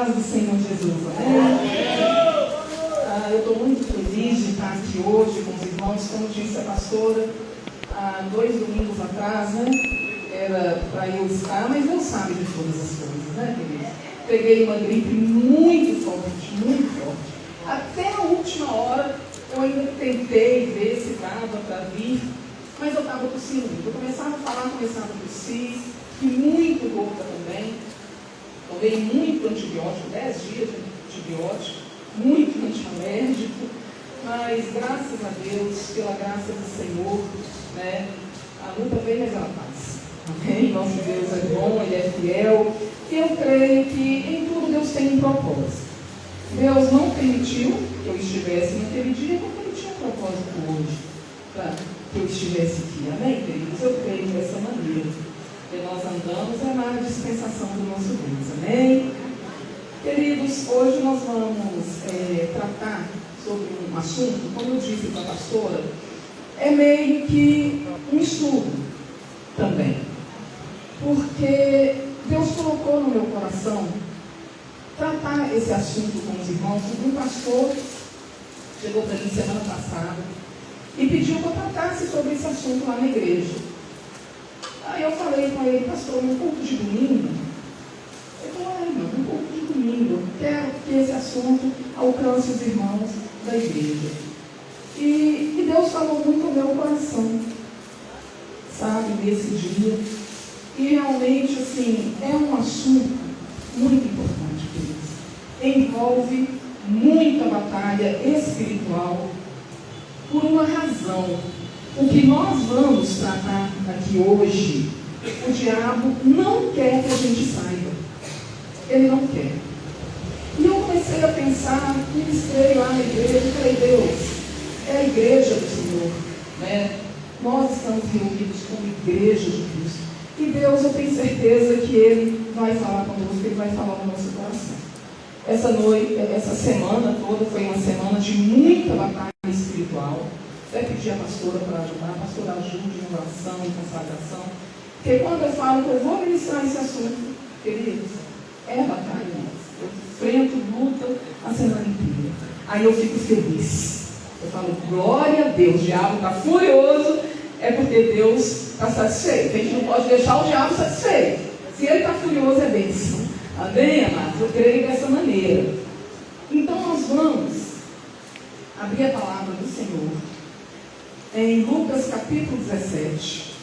paz do Senhor Jesus. Eu estou muito feliz de estar aqui hoje com os irmãos. Como disse a pastora, há 2 domingos atrás, né? Era para eu estar, mas Deus sabe de todas as coisas, né, queridos? Peguei uma gripe muito forte, muito forte. Até a última hora eu ainda tentei ver se dava para vir, mas eu estava tossindo muito. Eu começava a falar, começava a tossir, e muito louca também. Tomei muito antibiótico, 10 dias de antibiótico, muito antialérgico, mas graças a Deus, pela graça do Senhor, né, a luta vem, mas ela passa. Amém? Nosso Deus é bom, Ele é fiel. E eu creio que em tudo Deus tem um propósito. Deus não permitiu que eu estivesse naquele dia, porque Ele tinha um propósito hoje, para que eu estivesse aqui. Amém, queridos? Eu creio dessa maneira. Que nós andamos é na dispensação do nosso Deus. Amém? Queridos, hoje nós vamos tratar sobre um assunto, como eu disse para a pastora, é meio que um estudo também. Porque Deus colocou no meu coração tratar esse assunto com os irmãos. Um pastor chegou para mim semana passada e pediu que eu tratasse sobre esse assunto lá na igreja. Aí eu falei com ele, pastor, no culto de domingo? Ele falou, irmão, no culto de domingo, eu quero que esse assunto alcance os irmãos da igreja. E Deus falou muito ao meu coração, sabe, nesse dia. E realmente, assim, é um assunto muito importante, queridos. Envolve muita batalha espiritual por uma razão. O que nós vamos tratar aqui hoje, o diabo não quer que a gente saiba. Ele não quer. E eu comecei a pensar, ministrei lá na igreja, e falei, Deus, é a igreja do Senhor, né? Nós estamos reunidos como igreja de Cristo. E Deus, eu tenho certeza que Ele vai falar conosco, Ele vai falar no nosso coração. Essa semana toda foi uma semana de muita batalha espiritual. Até pedir a pastora para ajudar, a pastora ajude em oração, em consagração. Porque quando eu falo que eu vou ministrar esse assunto, queridos, é batalha. Eu enfrento luta a semana inteira. Aí eu fico feliz. Eu falo, glória a Deus, o diabo está furioso, é porque Deus está satisfeito. A gente não pode deixar o diabo satisfeito. Se ele está furioso, é bênção. Amém, amados? Eu creio dessa maneira. Então nós vamos abrir a palavra do Senhor em Lucas capítulo 17.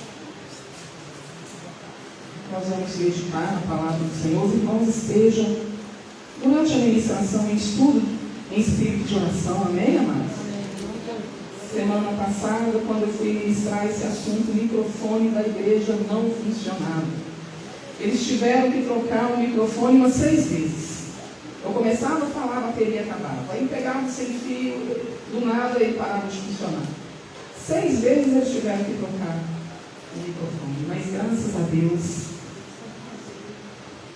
Nós vamos meditar na palavra do Senhor. Os irmãos estejam durante a ministração em estudo, em espírito de oração. Amém, amados? Semana passada, quando eu fui ministrar esse assunto, o microfone da igreja não funcionava. Eles tiveram que trocar o microfone umas 6 vezes. Eu começava a falar, a bateria acabava. Aí pegava o sem fio, do nada ele parava de funcionar. 6 vezes eles tiveram que trocar o microfone. Mas graças a Deus,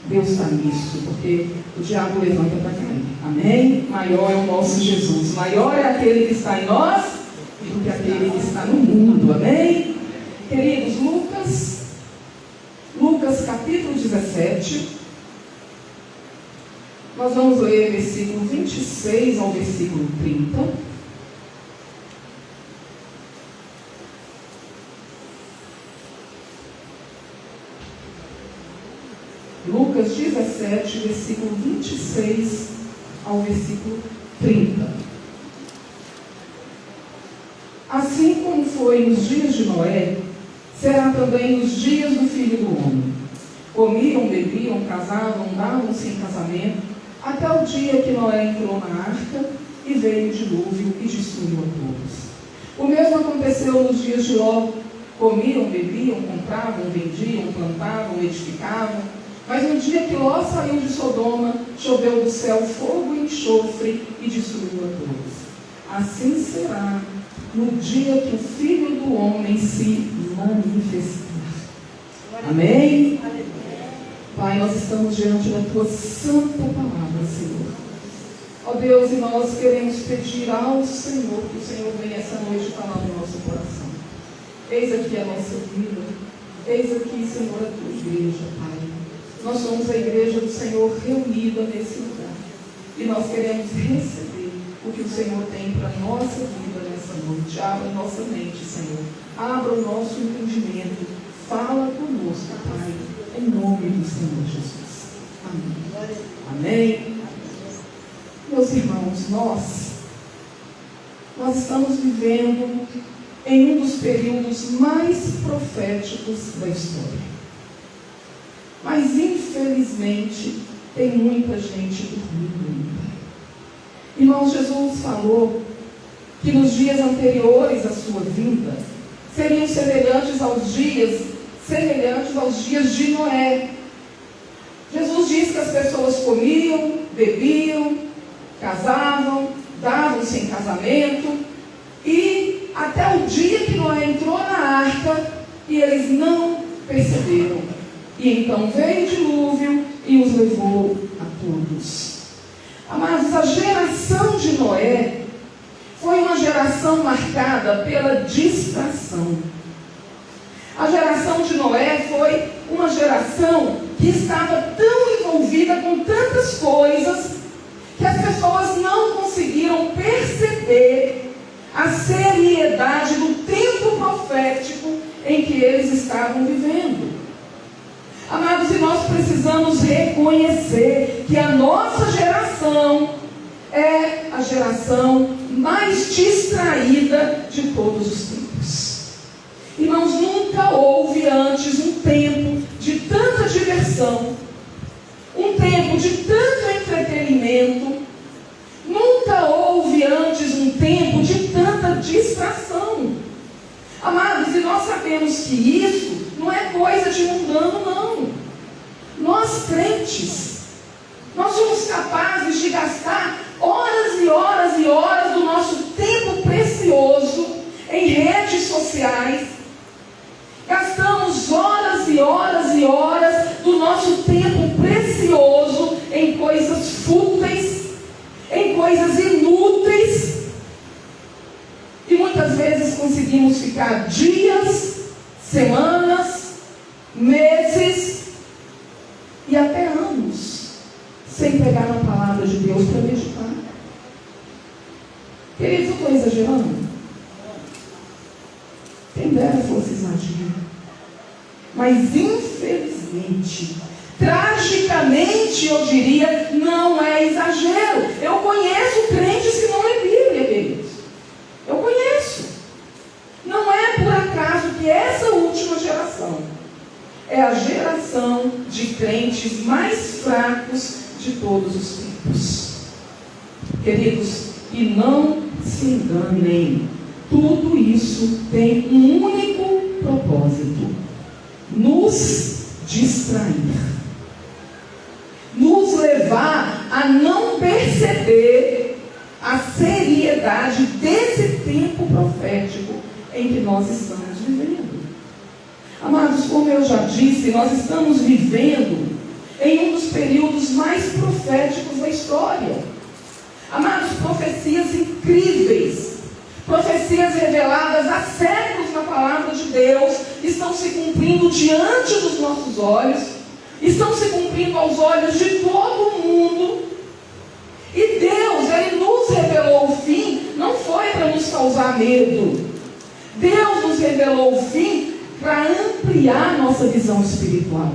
Deus está nisso, porque o diabo levanta para cair. Amém? Maior é o nosso Jesus. Maior é aquele que está em nós do que aquele que está no mundo. Amém? Queridos, Lucas capítulo 17. Nós vamos ler versículo 26 ao versículo 30. Lucas 17, versículo 26 ao versículo 30. Assim como foi nos dias de Noé, será também nos dias do Filho do Homem. Comiam, bebiam, casavam, davam-se em casamento, até o dia que Noé entrou na arca e veio o dilúvio e destruiu a todos. O mesmo aconteceu nos dias de Ló. Comiam, bebiam, compravam, vendiam, plantavam, edificavam. Mas no dia que Ló saiu de Sodoma, choveu do céu fogo e enxofre e destruiu a todos. Assim será no dia que o Filho do Homem se manifestar. Amém? Pai, nós estamos diante da Tua santa palavra, Senhor. Ó Deus, e nós queremos pedir ao Senhor que o Senhor venha essa noite falar no nosso coração. Eis aqui a nossa vida. Eis aqui, Senhor, a Tua igreja, Pai. Nós somos a igreja do Senhor reunida nesse lugar. E nós queremos receber o que o Senhor tem para a nossa vida nessa noite. Abra nossa mente, Senhor. Abra o nosso entendimento. Fala conosco, Pai, em nome do Senhor Jesus. Amém. Amém. Meus irmãos, nós estamos vivendo em um dos períodos mais proféticos da história. Mas, infelizmente, tem muita gente dormindo ainda. Irmão, Jesus falou que nos dias anteriores à sua vinda seriam semelhantes aos dias de Noé. Jesus diz que as pessoas comiam, bebiam, casavam, davam-se em casamento, e até o dia que Noé entrou na arca, e eles não perceberam. E então veio o dilúvio e os levou a todos. Amados, a geração de Noé foi uma geração marcada pela distração. A geração de Noé foi uma geração que estava tão envolvida com tantas coisas que as pessoas não conseguiram perceber a seriedade do tempo profético em que eles estavam vivendo. Amados, e nós precisamos reconhecer que a nossa geração é a geração mais distraída de todos os tempos. Irmãos, nunca houve antes um tempo de tanta diversão, um tempo de tanto entretenimento. Nunca houve antes um tempo de tanta distração. Amados, e nós sabemos que isso não é coisa de mundano, não. Nós crentes, nós somos capazes de gastar horas e horas e horas do nosso tempo precioso em redes sociais. Gastamos horas e horas e horas do nosso tempo precioso em coisas fúteis, em coisas inúteis. E muitas vezes conseguimos ficar dias, semanas, meses e até anos sem pegar na palavra de Deus para meditar. Queridos, eu estou exagerando? Quem dera fosse exagero. Mas infelizmente, tragicamente eu diria, não é exagero. Eu conheço crentes que não lê Bíblia, queridos. Eu conheço. Não é por acaso que essa última geração é a geração de crentes mais fracos de todos os tempos. Queridos, e não se enganem, tudo isso tem um único propósito: nos distrair, nos levar a não perceber a seriedade desse tempo profético em que nós estamos vivendo. Amados, como eu já disse, nós estamos vivendo em um dos períodos mais proféticos da história. Amados, profecias incríveis, profecias reveladas há séculos na palavra de Deus, estão se cumprindo diante dos nossos olhos, estão se cumprindo aos olhos de todo mundo. E Deus, Ele nos revelou o fim, não foi para nos causar medo. Deus nos revelou o fim para ampliar nossa visão espiritual.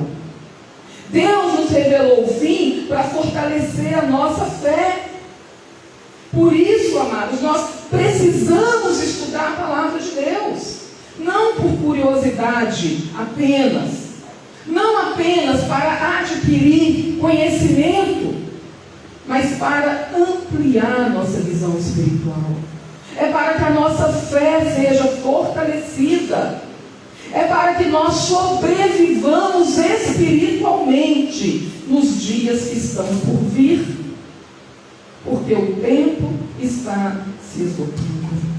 Deus nos revelou o fim para fortalecer a nossa fé. Por isso, amados, nós precisamos estudar a palavra de Deus. Não por curiosidade apenas. Não apenas para adquirir conhecimento, mas para ampliar nossa visão espiritual. É para que a nossa fé seja fortalecida. É para que nós sobrevivamos espiritualmente nos dias que estão por vir. Porque o tempo está se esgotando.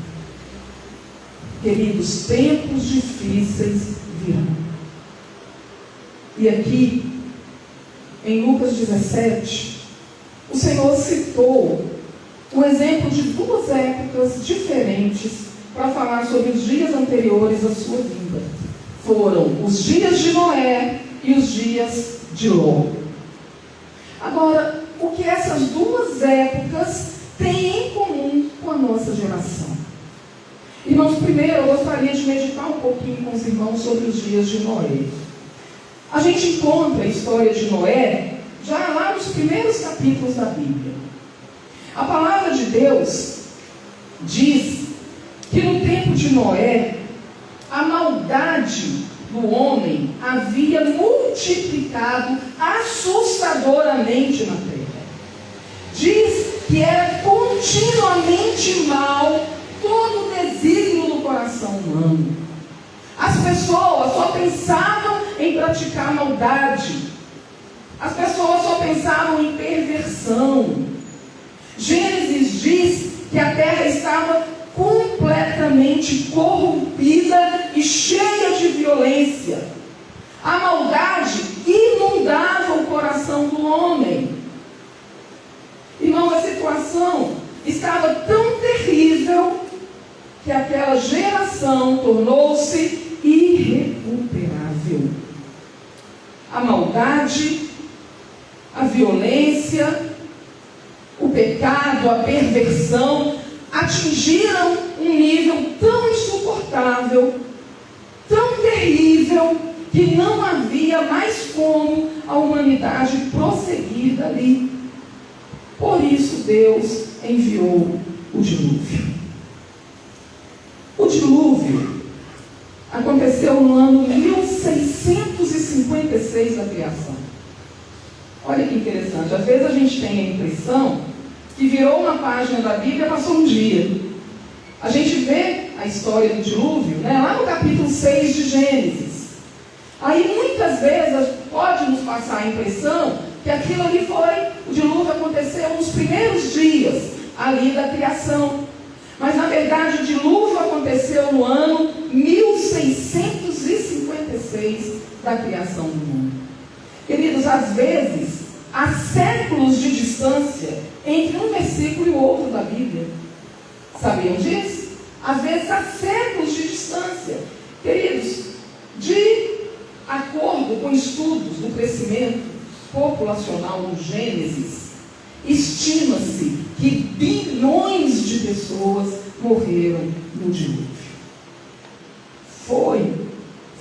Queridos, tempos difíceis virão. E aqui, em Lucas 17, o Senhor citou um exemplo de duas épocas diferentes para falar sobre os dias anteriores à sua vinda. Foram os dias de Noé e os dias de Ló. Agora, o que essas duas épocas têm em comum com a nossa geração? Irmãos, primeiro eu gostaria de meditar um pouquinho com os irmãos sobre os dias de Noé. A gente encontra a história de Noé já lá nos primeiros capítulos da Bíblia. A palavra de Deus diz que no tempo de Noé, a maldade do homem havia multiplicado assustadoramente na terra. Diz que era continuamente mal todo o desígnio do coração humano. As pessoas só pensavam em praticar maldade. As pessoas só pensavam em perversão. Gênesis diz que a terra estava completamente corrompida e cheia de violência. A maldade inundava o coração do homem. Irmão, a situação estava tão terrível que aquela geração tornou-se irrecuperável. A maldade, a violência, o pecado, a perversão atingiram um nível tão insuportável, tão terrível, que não havia mais como a humanidade prosseguir dali. Por isso Deus enviou o dilúvio. O dilúvio aconteceu no ano 1656 da criação. Olha que interessante, às vezes a gente tem a impressão que virou uma página da Bíblia e passou um dia. A gente vê a história do dilúvio, né, lá no capítulo 6 de Gênesis. Aí muitas vezes pode nos passar a impressão que aquilo ali o dilúvio aconteceu nos primeiros dias ali da criação. Mas na verdade o dilúvio aconteceu no ano 1656 da criação do mundo. Queridos, às vezes há séculos de distância entre um versículo e o outro da Bíblia. Sabiam disso? Às vezes há séculos de distância. Queridos, de acordo com estudos do crescimento populacional no Gênesis, estima-se que bilhões de pessoas morreram no dilúvio. Foi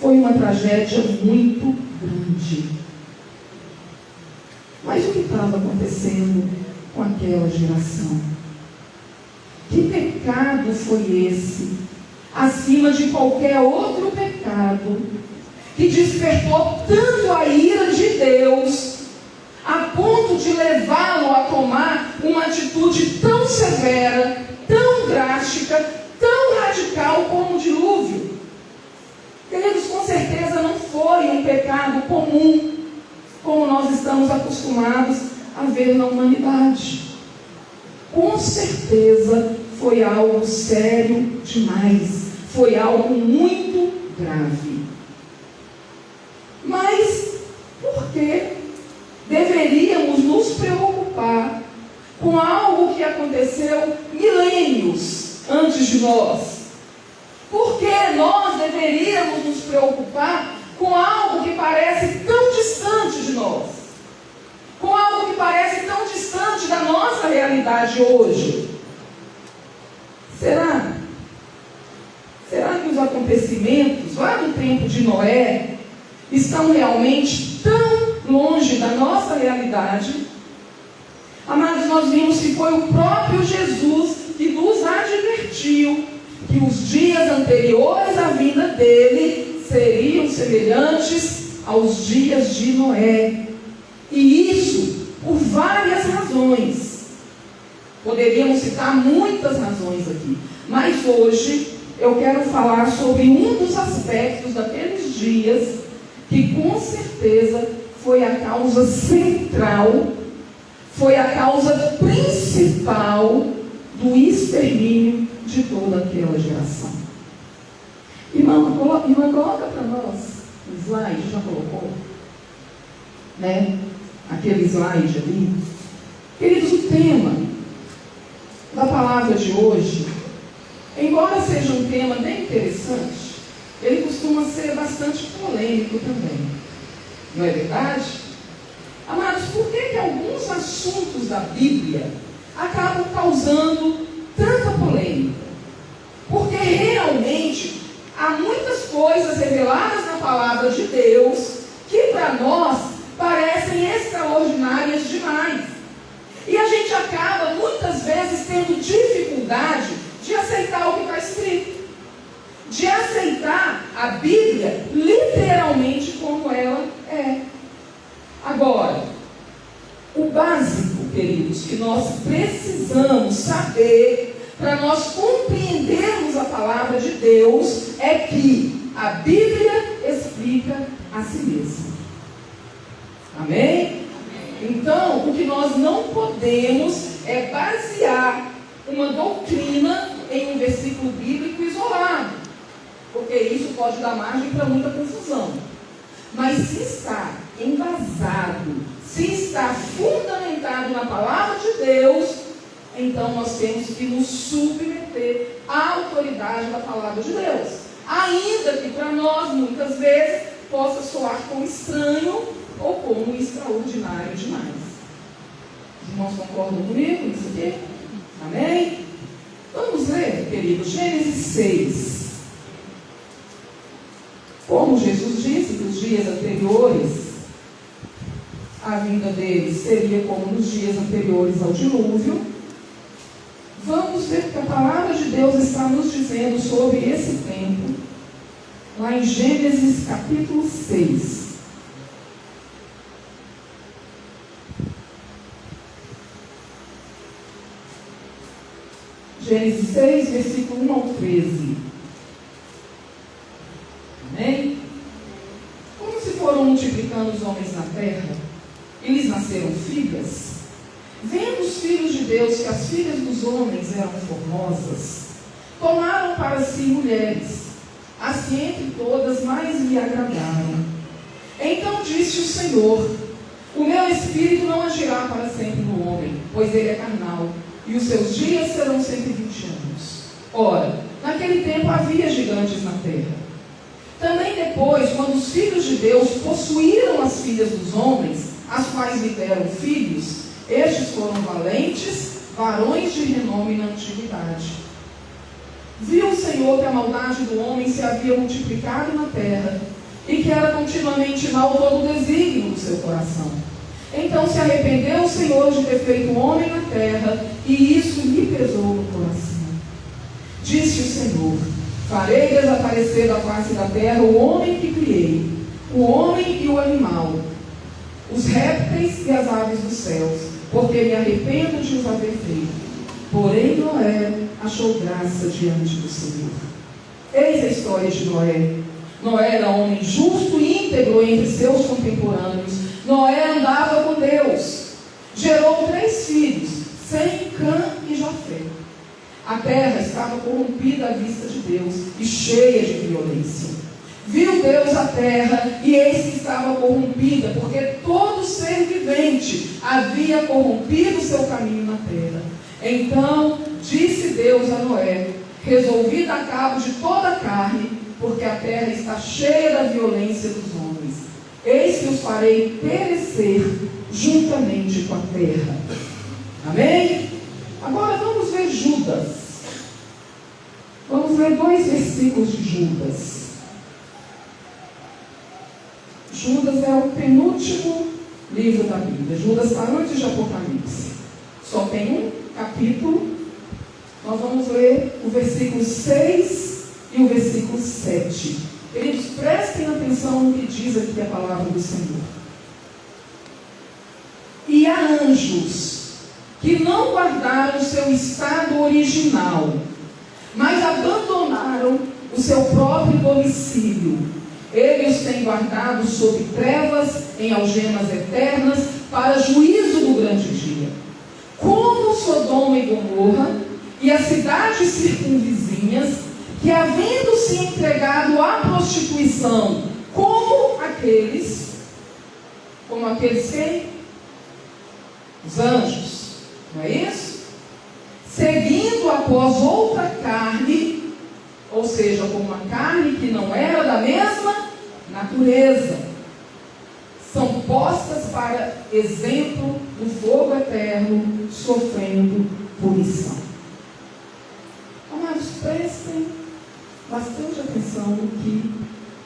uma tragédia muito grande. Mas o que estava acontecendo com aquela geração? Que pecado foi esse, acima de qualquer outro pecado, que despertou tanto a ira de Deus, a ponto de levá-lo a tomar uma atitude tão severa, tão drástica, tão radical como o dilúvio? Queridos, com certeza não foi um pecado comum, como nós estamos acostumados a ver na humanidade. Com certeza foi algo sério demais, foi algo muito grave. Mas por que deveríamos nos preocupar com algo que aconteceu milênios antes de nós? Por que nós deveríamos nos preocupar com algo que parece tão distante de nós? Com algo que parece tão distante da nossa realidade hoje? Será que os acontecimentos lá no tempo de Noé estão realmente tão longe da nossa realidade? Amados, nós vimos que foi o próprio Jesus que nos advertiu que os dias anteriores à vinda dele seriam semelhantes aos dias de Noé. E isso por várias razões. Poderíamos citar muitas razões aqui, mas hoje eu quero falar sobre um dos aspectos daqueles dias que com certeza foi a causa central, foi a causa principal do extermínio de toda aquela geração. Irmã, coloca para nós o slide, já colocou? Né? Aquele slide ali. Queridos, o tema da palavra de hoje, embora seja um tema bem interessante, ele costuma ser bastante polêmico também. Não é verdade? Amados, por que alguns assuntos da Bíblia acabam causando tanta polêmica? Porque realmente há muitas coisas reveladas na palavra de Deus que para nós parecem extraordinárias demais. E a gente acaba muitas vezes tendo dificuldade de aceitar o que está escrito, de aceitar a Bíblia literalmente como ela é. Agora, o básico, queridos, que nós precisamos saber para nós compreendermos a palavra de Deus é que a Bíblia explica a si mesma. Amém? Então, o que nós não podemos é basear uma doutrina em um versículo bíblico isolado, porque isso pode dar margem para muita confusão. Mas se está embasado, se está fundamentado na palavra de Deus, então nós temos que nos submeter à autoridade da palavra de Deus. Ainda que para nós, muitas vezes, possa soar como estranho ou como extraordinário demais. Os irmãos concordam comigo nisso aqui? Amém? Vamos ler, queridos, Gênesis 6. Como Jesus disse que os dias anteriores, a vinda deles seria como nos dias anteriores ao dilúvio, vamos ver o que a palavra de Deus está nos dizendo sobre esse tempo, lá em Gênesis capítulo 6. Gênesis 6, versículo 1 ao 13. Amém? Como se foram multiplicando os homens na terra, e lhes nasceram filhas, vendo os filhos de Deus que as filhas dos homens eram formosas, tomaram para si mulheres, as que entre todas mais lhe agradaram. Então disse o Senhor: o meu espírito não agirá para sempre no homem, pois ele é carnal, e os seus dias serão 120 anos. Ora, naquele tempo havia gigantes na terra. Também depois, quando os filhos de Deus possuíram as filhas dos homens, as quais lhe deram filhos, estes foram valentes, varões de renome na antiguidade. Viu o Senhor que a maldade do homem se havia multiplicado na terra, e que era continuamente mau todo o desígnio do seu coração. Então se arrependeu o Senhor de ter feito o homem na terra, e isso lhe pesou no coração. Disse o Senhor: farei desaparecer da face da terra o homem que criei, o homem e o animal, os répteis e as aves dos céus, porque me arrependo de os haver feito. Porém Noé achou graça diante do Senhor. Eis a história de Noé. Noé era homem justo e íntegro entre seus contemporâneos. Noé andava com Deus. Gerou 3 filhos, Sem, Cã e Jafé. A terra estava corrompida à vista de Deus e cheia de violência. Viu Deus a terra, e eis que estava corrompida, porque todo ser vivente havia corrompido o seu caminho na terra. Então disse Deus a Noé: resolvi dar cabo de toda a carne, porque a terra está cheia da violência dos homens. Eis que os farei perecer juntamente com a terra. Amém? Agora vamos ver Judas. Vamos ler 2 versículos de Judas. Judas é o penúltimo livro da Bíblia. Judas está antes de Apocalipse. Só tem um capítulo. Nós vamos ler o versículo 6 e o versículo 7. Queridos, prestem atenção no que diz aqui a palavra do Senhor. E há anjos que não guardaram o seu estado original, mas abandonaram o seu próprio domicílio. Ele os tem guardado sob trevas, em algemas eternas, para juízo do grande dia. Como Sodoma e Gomorra e as cidades circunvizinhas, que havendo se entregado à prostituição, como aqueles quem? Os anjos, não é isso? Seguindo após outra carne, ou seja, com uma carne que não era da mesma natureza. São postas para exemplo do fogo eterno, sofrendo punição. Amados, prestem bastante atenção no que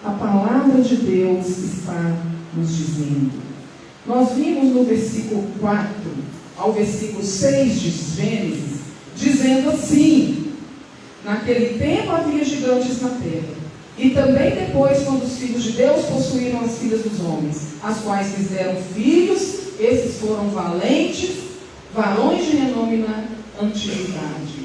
a palavra de Deus está nos dizendo. Nós vimos no versículo 4 ao versículo 6 de Gênesis, dizendo assim: naquele tempo havia gigantes na terra, e também depois, quando os filhos de Deus possuíram as filhas dos homens, as quais lhes deram filhos, esses foram valentes, varões de renome na antiguidade.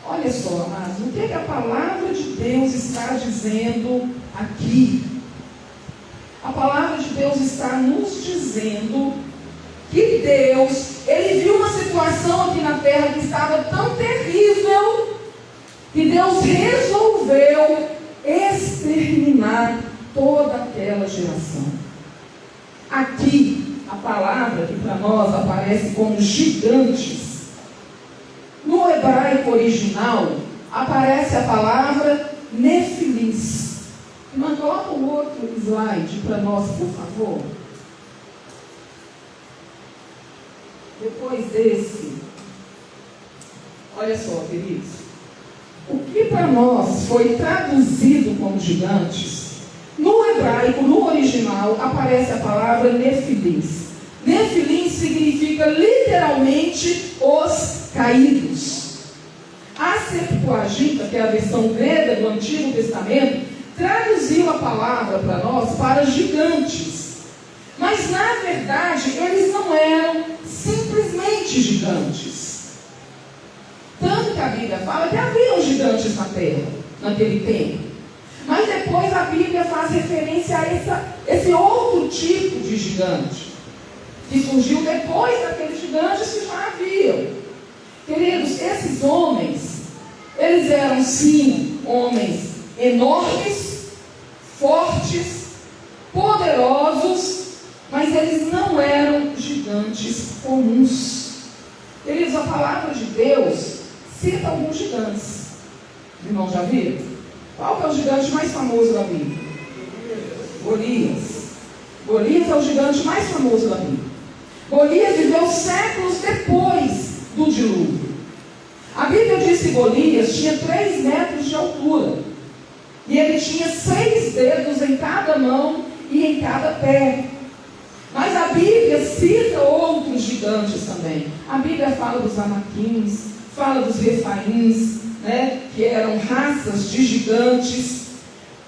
Olha só, amados, o que é que a palavra de Deus está dizendo aqui? A palavra de Deus está nos dizendo que Deus, Ele viu uma situação aqui na terra que estava tão terrível, que Deus resolveu exterminar toda aquela geração. Aqui, a palavra que para nós aparece como gigantes, no hebraico original, aparece a palavra nefilins. Mas coloca um outro slide para nós, por favor. Depois desse, olha só, queridos, o que para nós foi traduzido como gigantes, no hebraico, no original, aparece a palavra nefilins. Nefilins significa literalmente os caídos. A Septuaginta, que é a versão grega do Antigo Testamento, traduziu a palavra para nós para gigantes. Mas na verdade eles não eram simplesmente gigantes. Tanto que a Bíblia fala que haviam gigantes na terra, naquele tempo. Mas depois a Bíblia faz referência a esse outro tipo de gigante, que surgiu depois daqueles gigantes que já haviam. Queridos, esses homens, eles eram sim homens enormes, fortes, poderosos, mas eles não eram gigantes comuns. Queridos, a palavra de Deus cita alguns gigantes. Irmãos, já viram? Qual que é o gigante mais famoso da Bíblia? Golias. Golias é o gigante mais famoso da Bíblia. Golias viveu séculos depois do dilúvio. A Bíblia diz que Golias tinha 3 metros de altura. E ele tinha 6 dedos em cada mão e em cada pé. Mas a Bíblia cita outros gigantes também. A Bíblia fala dos anaquins, fala dos refaíns, que eram raças de gigantes.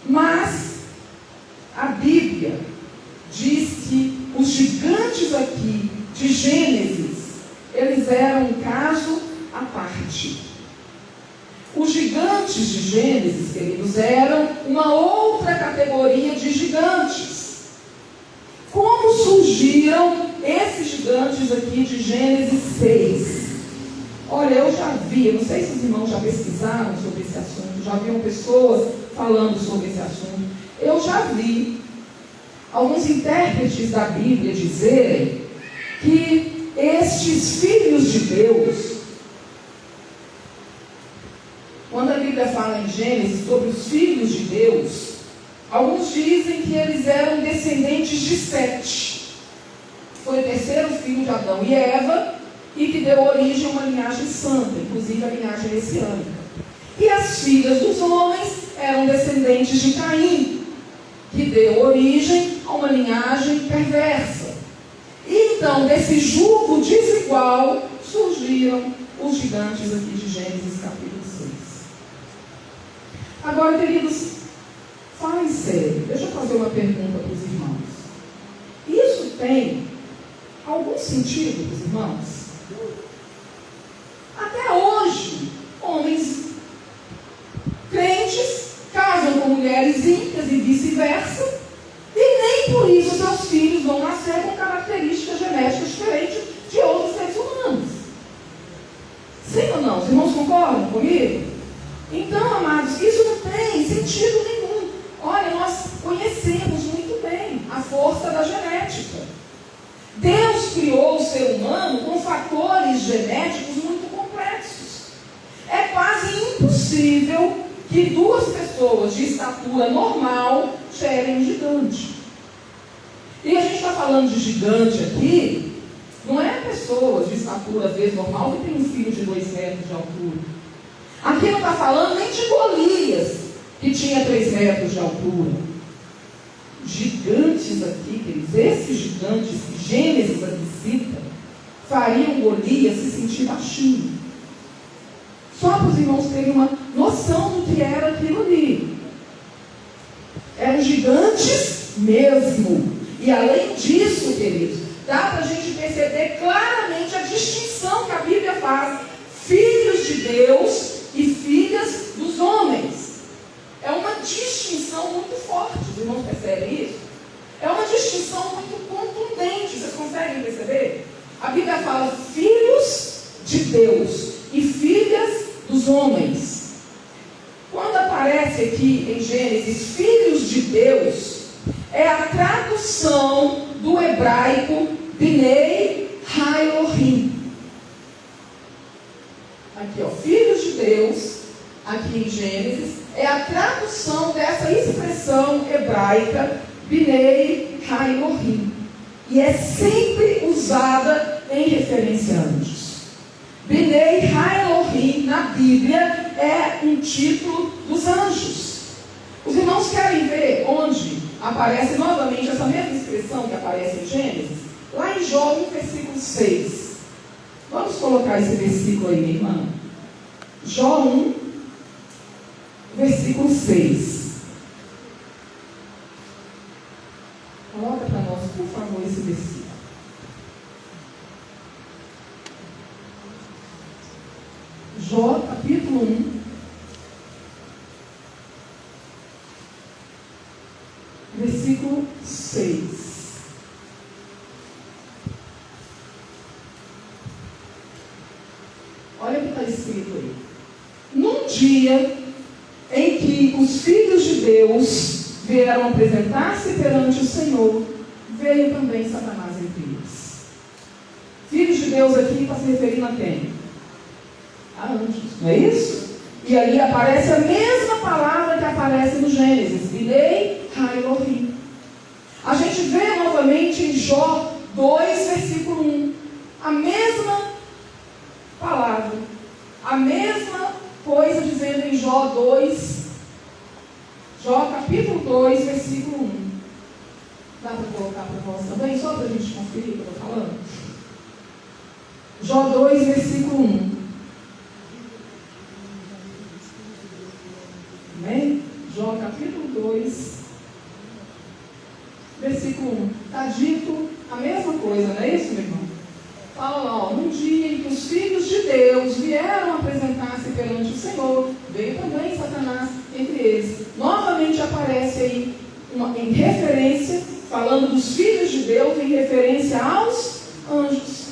Mas a Bíblia diz que os gigantes aqui de Gênesis, eles eram um caso à parte. Os gigantes de Gênesis, queridos, eram uma outra categoria de gigantes. Como surgiram esses gigantes aqui de Gênesis 6? Olha, eu já vi, eu não sei se os irmãos já pesquisaram sobre esse assunto, já viram pessoas falando sobre esse assunto. Eu já vi alguns intérpretes da Bíblia dizerem que estes filhos de Deus, quando a Bíblia fala em Gênesis sobre os filhos de Deus, alguns dizem que eles eram descendentes de Sete. Foi o terceiro filho de Adão e Eva, e que deu origem a uma linhagem santa, inclusive a linhagem messiânica. E as filhas dos homens eram descendentes de Caim, que deu origem a uma linhagem perversa. E então, desse jugo desigual, surgiram os gigantes aqui de Gênesis capítulo 6. Agora, queridos, falem sério, deixa eu fazer uma pergunta para os irmãos. Isso tem algum sentido para os irmãos? Até hoje, homens crentes casam com mulheres ímpias e vice-versa, e nem por isso seus filhos vão nascer com características genéticas diferentes de outros seres humanos. Sim ou não? Os irmãos concordam comigo? Então, amados, isso não tem sentido nenhum. Olha, nós conhecemos muito bem a força da genética. Deus criou o ser humano com fatores genéticos muito complexos. É quase impossível que 2 pessoas de estatura normal gerem um gigante. E a gente está falando de gigante aqui, não é pessoas de estatura, às vezes, normal, que tem um filho de 2 metros de altura. Aqui não está falando nem de Golias, que tinha 3 metros de altura. Gigantes aqui, queridos, esses gigantes que Gênesis aqui cita, fariam Golias se sentir baixinho. Só para os irmãos terem uma noção do que era aquilo ali. Eram gigantes mesmo. E além disso, queridos, dá para a gente perceber claramente a distinção que a Bíblia faz: filhos de Deus e filhas dos homens. É uma distinção muito forte, os irmãos percebem isso? É uma distinção muito contundente, vocês conseguem perceber? A Bíblia fala filhos de Deus e filhas dos homens. Quando aparece aqui em Gênesis, filhos de Deus, é a tradução do hebraico Bnei Ha-Elohim. Aqui, ó, filhos de Deus, aqui em Gênesis, é a tradução dessa expressão hebraica Bnei Ha-Elohim. E é sempre usada em referência a anjos. Bnei Ha-Elohim na Bíblia é um título dos anjos. Os irmãos querem ver onde aparece novamente essa mesma expressão que aparece em Gênesis? Lá em Jó 1, versículo 6. Vamos colocar esse versículo aí, minha irmã. Jó 1, versículo 6. Coloca para nós, por favor, esse versículo. Jó, capítulo 1, versículo 6. Olha o que está escrito aí. Num dia em que os filhos de Deus vieram apresentar-se perante o Senhor, veio também Satanás entre eles. Filhos de Deus aqui está se referindo a quem? A anjos, não é isso? E ali aparece a mesma palavra que aparece no Gênesis, Bnei Ha-Elohim. A gente vê novamente em Jó 2, versículo 1, a mesma palavra, a mesma coisa dizendo em Jó 2, Jó capítulo 2, versículo 1. Dá para colocar para nós também, só para a gente conferir o que eu estou falando? Jó 2, versículo 1. Amém? Jó capítulo 2, versículo 1. Está dito a mesma coisa, não é isso, meu irmão? Fala lá, ó, num dia em que os filhos de Deus vieram apresentar-se perante o Senhor, veio também Satanás entre eles. Novamente aparece aí em referência, falando dos filhos de Deus, em referência aos anjos.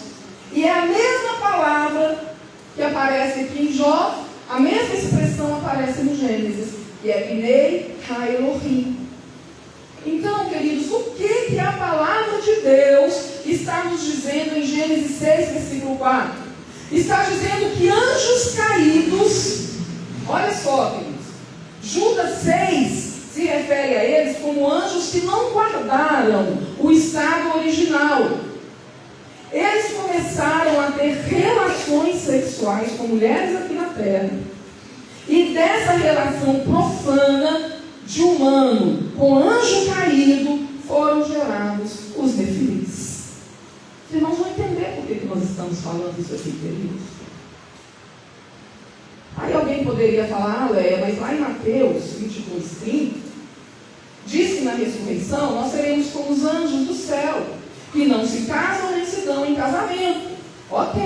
E é a mesma palavra que aparece aqui em Jó, a mesma expressão aparece no Gênesis, que é Bnei Ha-Elohim. Então, queridos, o que a palavra de Deus está nos dizendo em Gênesis 6, versículo 4? Está dizendo que anjos caídos, olha só, queridos, Judas 6 se refere a eles como anjos que não guardaram o estado original. Eles começaram a ter relações sexuais com mulheres aqui na terra. E dessa relação profana de humano com anjo caído foram gerados os nefilis. Os irmãos vão entender por que nós estamos falando isso aqui, queridos. Aí alguém poderia falar, Léa, mas lá em Mateus 22:30 diz que na ressurreição nós seremos como os anjos do céu, que não se casam nem se dão em casamento. Ok,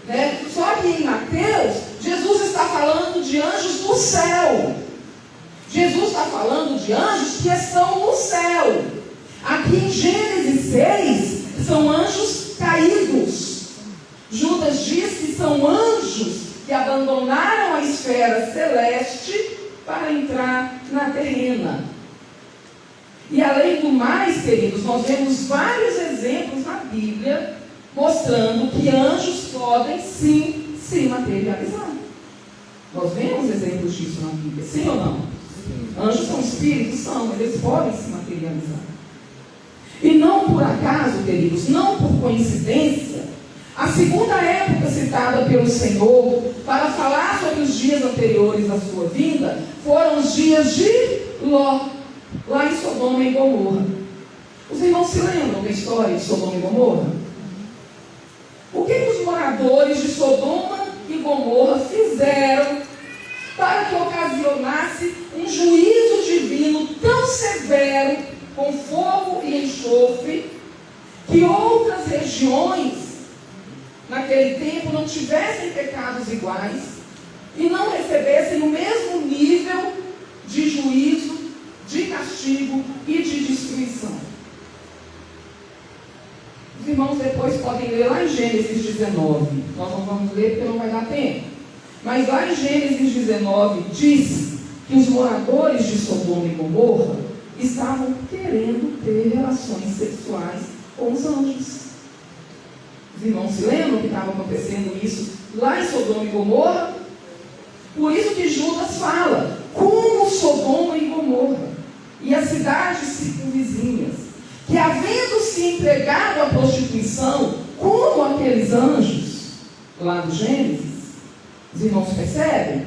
né? Só que em Mateus, Jesus está falando de anjos do céu. Jesus está falando de anjos que estão no céu. Aqui em Gênesis 6, são anjos caídos. Judas diz que são anjos que abandonaram a esfera celeste para entrar na terrena. E além do mais, queridos, nós vemos vários exemplos na Bíblia mostrando que anjos podem sim se materializar. Nós vemos exemplos disso na Bíblia, sim ou não? Anjos são espíritos? São, mas eles podem se materializar. E não por acaso, queridos, não por coincidência, a segunda época citada pelo Senhor para falar sobre os dias anteriores à sua vinda foram os dias de Ló, lá em Sodoma e Gomorra. Os irmãos se lembram da história de Sodoma e Gomorra? O que os moradores de Sodoma e Gomorra fizeram para que ocasionasse um juízo divino tão severo, com fogo e enxofre, que outras regiões naquele tempo não tivessem pecados iguais e não recebessem o mesmo nível de juízo, de castigo e de destruição? Os irmãos depois podem ler lá em Gênesis 19. Nós não vamos ler porque não vai dar tempo. Mas lá em Gênesis 19 diz que os moradores de Sodoma e Gomorra estavam querendo ter relações sexuais com os anjos. Os irmãos se lembram que estava acontecendo isso lá em Sodoma e Gomorra? Por isso que Judas fala, como Sodoma e Gomorra e as cidades circunvizinhas, que havendo-se entregado à prostituição, como aqueles anjos lá do Gênesis. Os irmãos percebem?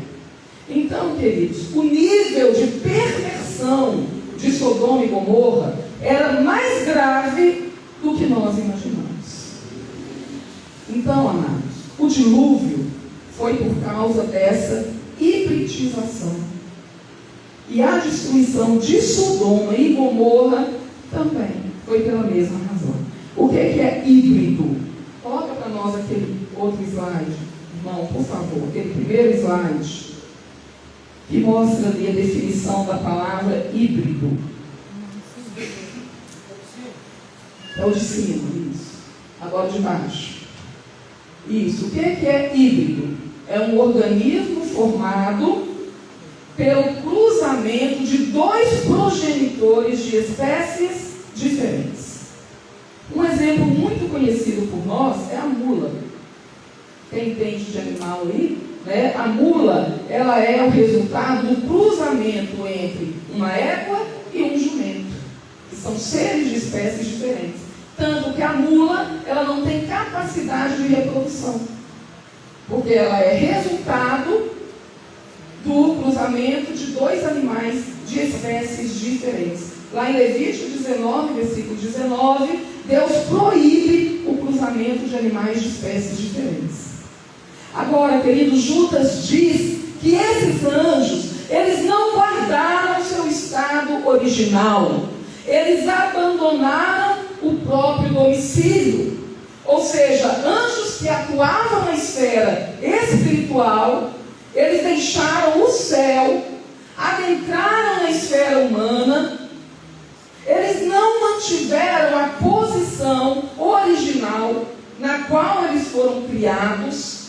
Então, queridos, o nível de perversão de Sodoma e Gomorra era mais grave do que nós imaginamos. Então, amados, o dilúvio foi por causa dessa hibridização. E a destruição de Sodoma e Gomorra também foi pela mesma razão. O que é híbrido? Coloca para nós aquele outro slide, irmão, por favor, aquele primeiro slide, que mostra ali a definição da palavra híbrido. É o de cima, isso. Agora de baixo. Isso. O que é híbrido? É um organismo formado pelo cruzamento de dois progenitores de espécies diferentes. Um exemplo muito conhecido por nós é a mula. Quem entende de animal aí, né? A mula, ela é o resultado do cruzamento entre uma égua e um jumento, que são seres de espécies diferentes. Tanto que a mula, ela não tem capacidade de reprodução, porque ela é resultado do cruzamento de dois animais de espécies diferentes. Lá em Levítico 19, versículo 19, Deus proíbe o cruzamento de animais de espécies diferentes. Agora, queridos, Judas diz que esses anjos, eles não guardaram seu estado original. Eles abandonaram o próprio domicílio. Ou seja, anjos que atuavam na esfera espiritual, eles deixaram o céu, adentraram na esfera humana. Eles não mantiveram a posição original na qual eles foram criados.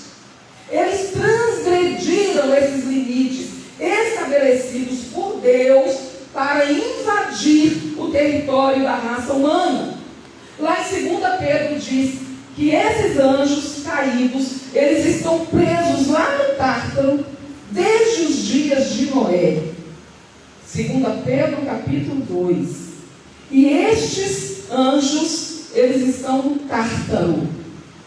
Eles transgrediram esses limites estabelecidos por Deus para invadir o território da raça humana. Lá em 2 Pedro diz que esses anjos caídos, eles estão presos lá no Tártaro desde os dias de Noé. 2 Pedro capítulo 2. E estes anjos, eles estão no Tártaro,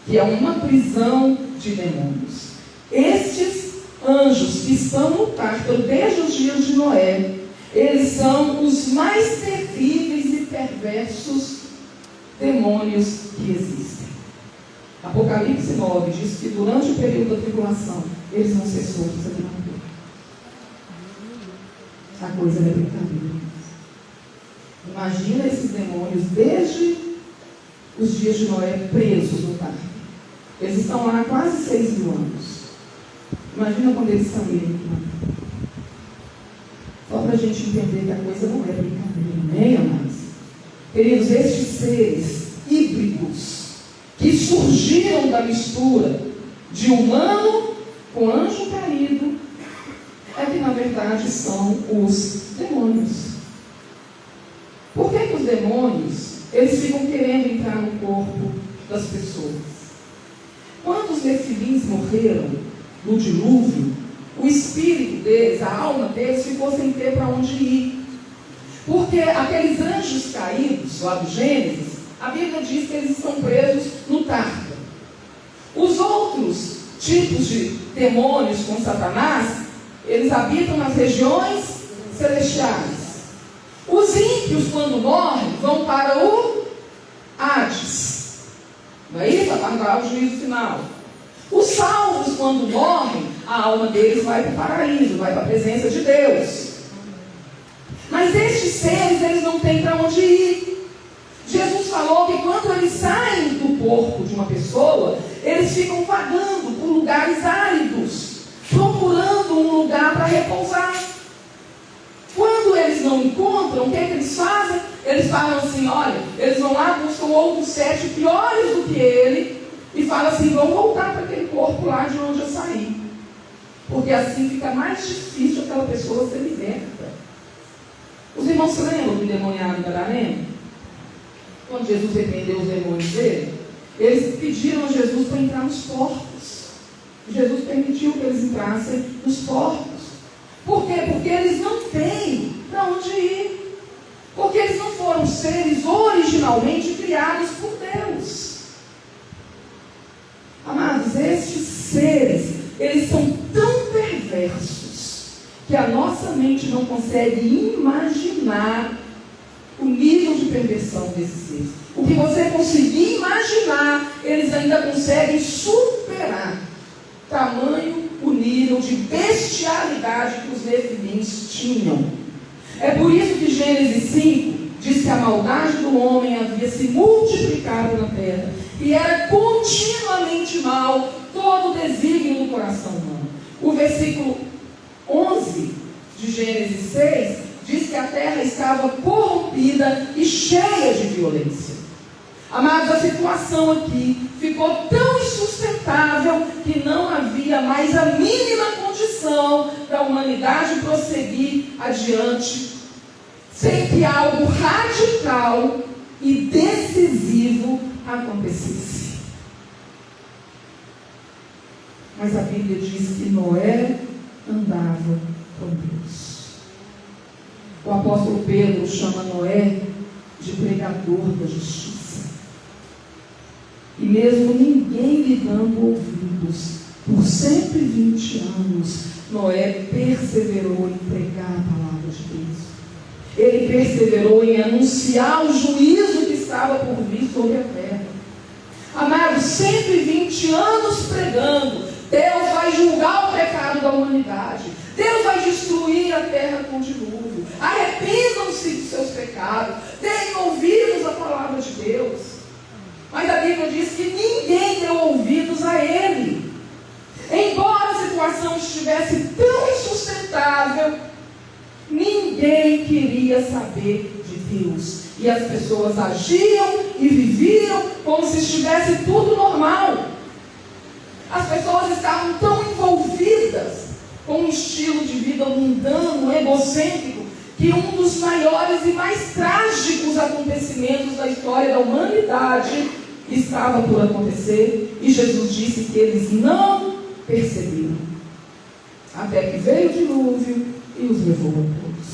que é uma prisão de demônios. Estes anjos que estão no Tártaro desde os dias de Noé, eles são os mais terríveis e perversos demônios que existem. Apocalipse 9 diz que durante o período da tribulação, eles vão ser soltos aqui na terra. A coisa não é brincadeira. Imagina esses demônios desde os dias de Noé presos no Tártaro. Eles estão lá há quase 6.000 anos. Imagina quando eles saírem. Só para a gente entender que a coisa não é brincadeira, nem amados. Queridos, estes seres híbridos que surgiram da mistura de humano com anjo caído, é que na verdade são os demônios. Por que os demônios, eles ficam querendo entrar no corpo das pessoas? Quando os nefilins morreram no dilúvio, o espírito deles, a alma deles, ficou sem ter para onde ir. Porque aqueles anjos caídos, lá do Gênesis, a Bíblia diz que eles estão presos no Tártaro. Os outros tipos de demônios com Satanás, eles habitam nas regiões celestiais. Os ímpios, quando morrem, vão para o Hades. Não é isso? Para o juízo final. Os salvos, quando morrem, a alma deles vai para o paraíso, vai para a presença de Deus. Mas estes seres, eles não têm para onde ir. Jesus falou que quando eles saem do corpo de uma pessoa, eles ficam vagando por lugares áridos, procurando um lugar para repousar. Quando eles não encontram, o que é que eles fazem? Eles falam assim, olha, eles vão lá, buscam outros 7 piores do que ele, e falam assim, vão voltar para aquele corpo lá de onde eu saí. Porque assim fica mais difícil aquela pessoa ser liberta. Os irmãos se lembram do endemoniado gadareno? Quando Jesus repreendeu os demônios dele, eles pediram a Jesus para entrar nos porcos. Jesus permitiu que eles entrassem nos porcos. Por quê? Porque eles não têm para onde ir. Porque eles não foram seres originalmente criados por Deus. Amados, estes seres, eles são tão perversos que a nossa mente não consegue imaginar o nível de perversão desses seres. O que você conseguir imaginar, eles ainda conseguem superar. Tamanho o nível de bestialidade que os nefilins tinham. É por isso que Gênesis 5 diz que a maldade do homem havia se multiplicado na terra e era continuamente mal todo o desígnio do coração humano. O versículo 11 de Gênesis 6 diz que a terra estava corrompida e cheia de violência. Amados, a situação aqui ficou tão insustentável que não havia mais a mínima condição da humanidade prosseguir adiante sem que algo radical e decisivo acontecesse. Mas a Bíblia diz que Noé andava com Deus. O apóstolo Pedro chama Noé de pregador da justiça. E mesmo ninguém lhe dando ouvidos, por 120 anos, Noé perseverou em pregar a palavra de Deus. Ele perseverou em anunciar o juízo que estava por vir sobre a terra. Amados, 120 anos pregando, Deus vai julgar o pecado da humanidade. Deus vai destruir a terra com dilúvio. Arrependam-se dos seus pecados. Deem ouvidos à palavra de Deus. Mas a Bíblia diz que ninguém deu ouvidos a ele. Embora a situação estivesse tão insustentável, ninguém queria saber de Deus. E as pessoas agiam e viviam como se estivesse tudo normal. As pessoas estavam tão envolvidas com um estilo de vida mundano, egocêntrico, que um dos maiores e mais trágicos acontecimentos da história da humanidade estava por acontecer, e Jesus disse que eles não perceberam, até que veio o dilúvio e os levou a todos.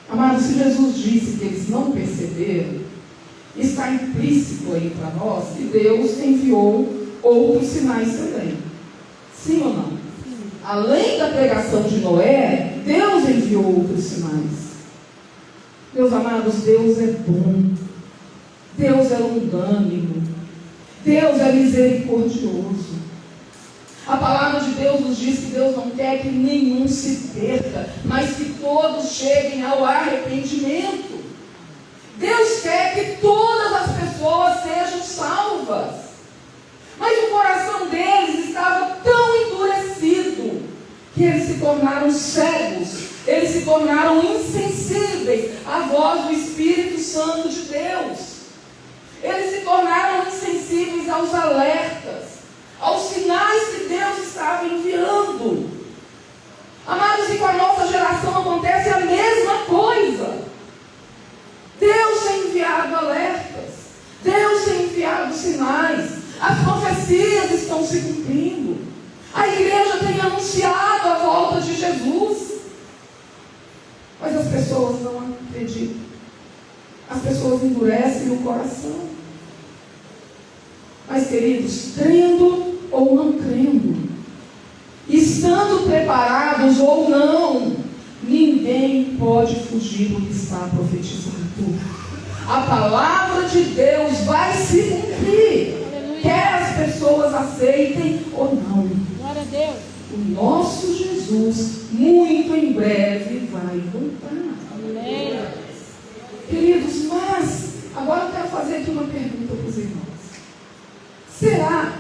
Amados, se Jesus disse que eles não perceberam, está implícito aí para nós que Deus enviou outros sinais também. Sim ou não? Além da pregação de Noé, Deus enviou outros sinais. Meus amados, Deus é bom. Deus é longânimo. Deus é misericordioso. A palavra de Deus nos diz que Deus não quer que nenhum se perca, mas que todos cheguem ao arrependimento. Deus quer que todas as pessoas sejam salvas. Mas o coração deles estava tão endurecido que eles se tornaram cegos, eles se tornaram insensíveis à voz do Espírito Santo de Deus. Eles se tornaram insensíveis aos alertas, aos sinais que Deus estava enviando. Amados, e com a nossa geração acontece a mesma coisa. Deus tem enviado alertas, Deus tem enviado sinais, as profecias estão se cumprindo, a igreja tem anunciado a volta de Jesus, mas as pessoas pessoas não acreditam. As pessoas endurecem o coração. Mas, queridos, crendo ou não crendo, estando preparados ou não, ninguém pode fugir do que está profetizado. A palavra de Deus vai se cumprir. Aleluia. Quer as pessoas aceitem ou não. Glória a Deus. O nosso Jesus, muito em breve, vai voltar. Amém. Queridos, mas agora eu quero fazer aqui uma pergunta para os irmãos. Será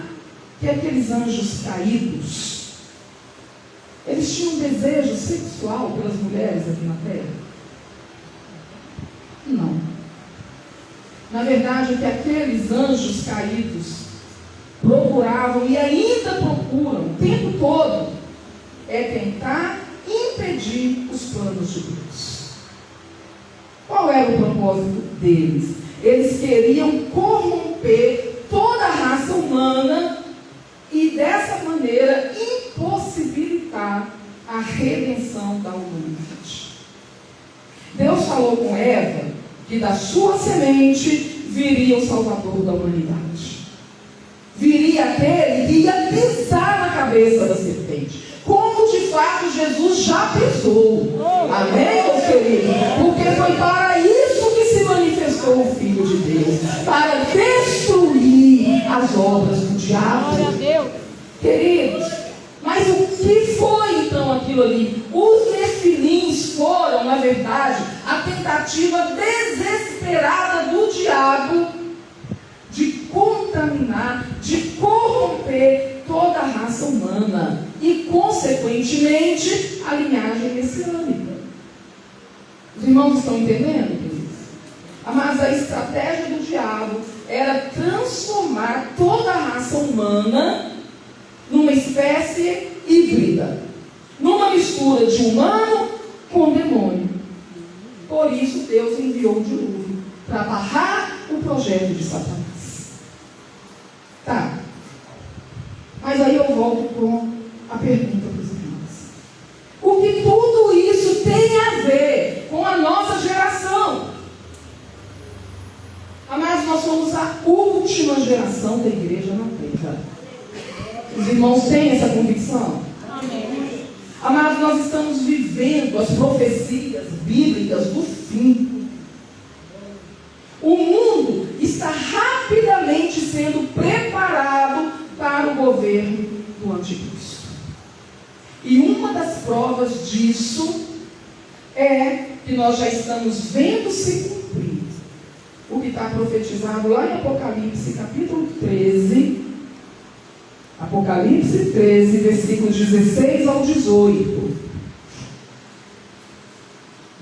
que aqueles anjos caídos, eles tinham um desejo sexual pelas mulheres aqui na terra? Não. Na verdade, o que aqueles anjos caídos procuravam e ainda procuram o tempo todo é tentar impedir os planos de Deus. Qual era o propósito deles? Eles queriam corromper toda a raça humana e dessa maneira impossibilitar a redenção da humanidade. Deus falou com Eva que da sua semente viria o Salvador da humanidade. Viria aquele que ia pisar na cabeça da serpente, como de fato Jesus já pisou. Amém, meus queridos? Porque foi para isso que se manifestou o Filho de Deus, para destruir as obras do diabo. Glória a Deus. Queridos, mas o que foi então aquilo ali? Os nefilins foram, na verdade, a tentativa desesperada do diabo de contaminar, de corromper toda a raça humana e, consequentemente, a linhagem messiânica. Os irmãos estão entendendo, queridos? Mas a estratégia do diabo era transformar toda a raça humana numa espécie híbrida, numa mistura de humano com demônio. Por isso Deus enviou o dilúvio para barrar o projeto de Satanás. Tá. Mas aí eu volto com a pergunta para os irmãos. O que tudo isso tem a ver com a nossa geração? Amados, nós somos a última geração da igreja na terra. Os irmãos têm essa convicção? Amém. Amados, nós estamos vivendo as profecias bíblicas do fim. O mundo está rapidamente sendo preparado para o governo do anticristo. E uma das provas disso é que nós já estamos vendo se cumprir o que está profetizado lá em Apocalipse, capítulo 13. Apocalipse 13, versículos 16 ao 18.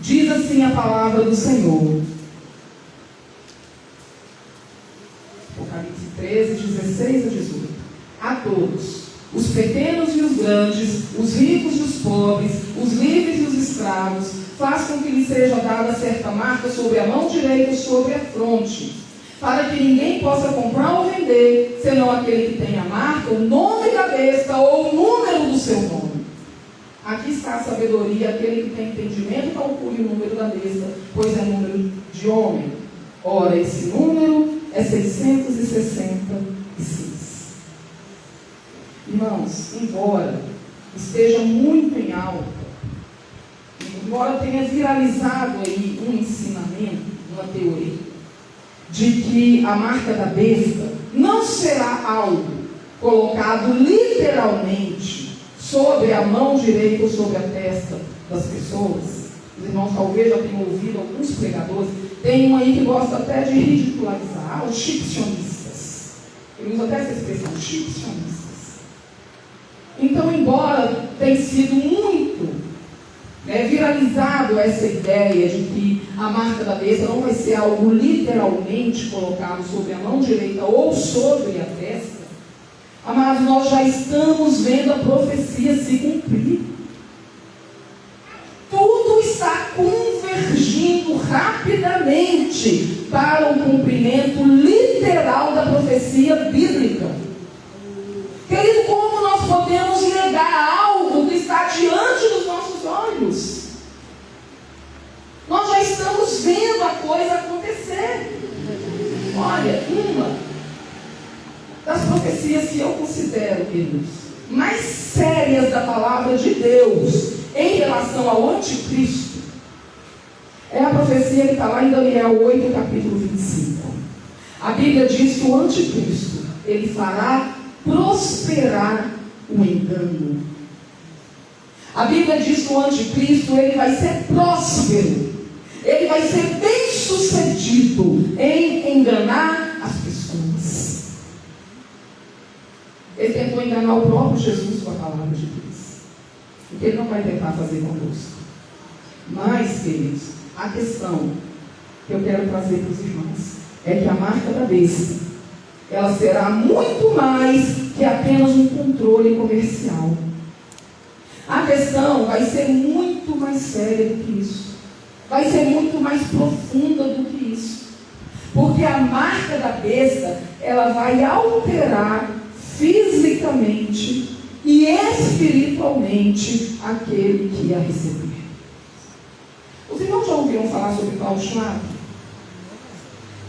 Diz assim a palavra do Senhor. Apocalipse 13, 16 a 18. A todos, os pequenos e os grandes, os ricos e os pobres, os livres e os escravos, faz com que lhe seja dada certa marca sobre a mão direita e sobre a fronte, para que ninguém possa comprar ou vender, senão aquele que tem a marca, o nome da besta ou o número do seu nome. Aqui está a sabedoria, aquele que tem entendimento calcule o número da besta, pois é número de homem. Ora, esse número é 666. Irmãos, embora esteja muito em alta, embora tenha viralizado aí um ensinamento, uma teoria, de que a marca da besta não será algo colocado literalmente sobre a mão direita ou sobre a testa das pessoas. Os irmãos talvez já tenham ouvido alguns pregadores, tem um aí que gosta até de ridicularizar, os chipsionistas. Ele usa até essa expressão, chipsionistas. Então, embora tenha sido muito viralizado essa ideia de que a marca da besta não vai ser algo literalmente colocado sobre a mão direita ou sobre a testa, amados, nós já estamos vendo a profecia se cumprir. Tudo está convergindo rapidamente para o cumprimento literal da profecia bíblica. Querido, como nós podemos negar algo que está diante dos nossos olhos? profecias que eu considero, queridos, mais sérias da palavra de Deus em relação ao anticristo é a profecia que está lá em Daniel 8, capítulo 25. A Bíblia diz que o anticristo, ele fará prosperar o engano. A Bíblia diz que o anticristo, ele vai ser próspero, ele vai ser bem sucedido em enganar as pessoas. Ele tentou enganar o próprio Jesus com a palavra de Deus, o que ele não vai tentar fazer conosco. Mas, queridos, a questão que eu quero trazer para os irmãos é que a marca da besta, ela será muito mais que apenas um controle comercial. A questão vai ser muito mais séria do que isso. Vai ser muito mais profunda do que isso. Porque a marca da besta, ela vai alterar fisicamente e espiritualmente aquele que a receber. Os irmãos já ouviram falar sobre Klaus Schwab?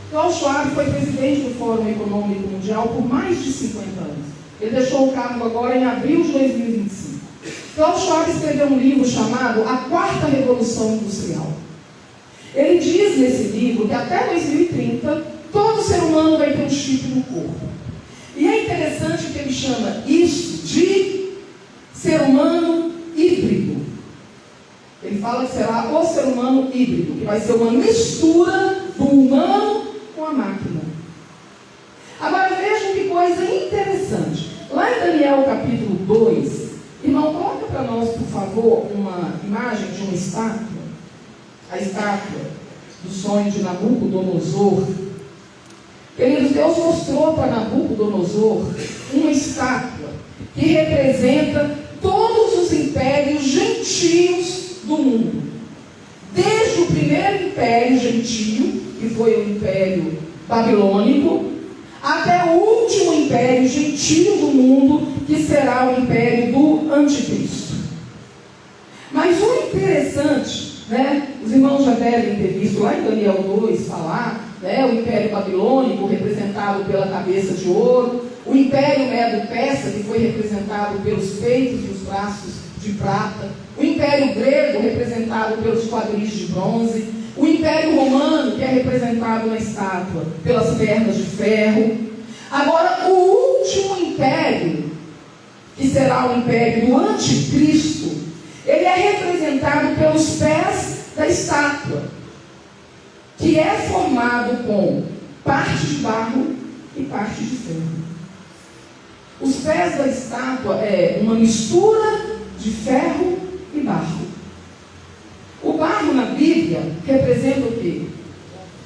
Klaus Schwab foi presidente do Fórum Econômico Mundial por mais de 50 anos. Ele deixou o cargo agora em abril de 2025. Klaus Schwab escreveu um livro chamado A Quarta Revolução Industrial. Ele diz nesse livro que até 2030, todo ser humano vai ter um chip no corpo. E é interessante que ele chama isso de ser humano híbrido. Ele fala que será o ser humano híbrido, que vai ser uma mistura do humano com a máquina. Agora vejam que coisa interessante. Lá em Daniel capítulo 2, irmão, coloca para nós, por favor, uma imagem de uma estátua. A estátua do sonho de Nabucodonosor. Queridos, Deus mostrou para Nabucodonosor uma estátua que representa todos os impérios gentios do mundo. Desde o primeiro império gentio, que foi o Império Babilônico, até o último império gentio do mundo, que será o império do Anticristo. Mas o interessante, os irmãos já devem ter visto lá em Daniel 2 falar, o Império Babilônico representado pela cabeça de ouro, o Império Medo-Persa, que foi representado pelos peitos e os braços de prata, o Império Grego representado pelos quadris de bronze, o Império Romano, que é representado na estátua pelas pernas de ferro. Agora, o último império, que será o império do Anticristo, ele é representado pelos pés da estátua, que é formado com parte de barro e parte de ferro. Os pés da estátua é uma mistura de ferro e barro. O barro na Bíblia representa o quê?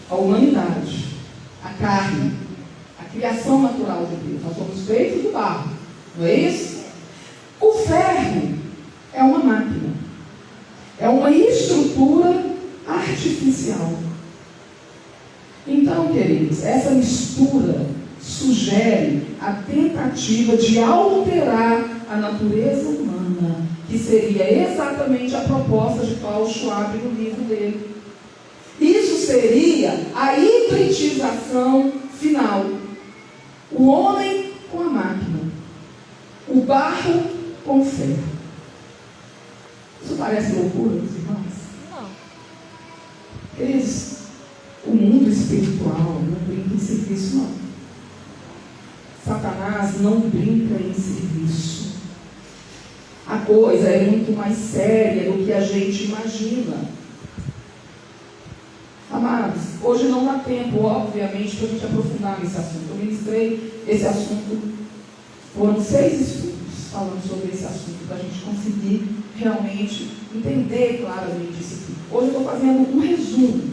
A humanidade, a carne, a criação natural de Deus. Nós somos feitos do barro, não é isso? O ferro é uma máquina, é uma estrutura artificial. Então, queridos, essa mistura sugere a tentativa de alterar a natureza humana, que seria exatamente a proposta de Klaus Schwab no livro dele. Isso seria a hibridização final. O homem com a máquina, o barro com o ferro. Isso parece loucura, meus irmãos? Não. Queridos, o mundo espiritual não brinca em serviço, não. Satanás não brinca em serviço. A coisa é muito mais séria do que a gente imagina. Amados, hoje não dá tempo, obviamente, para a gente aprofundar nesse assunto. Eu ministrei esse assunto, foram 6 estudos falando sobre esse assunto, para a gente conseguir realmente entender claramente isso aqui. Hoje eu estou fazendo um resumo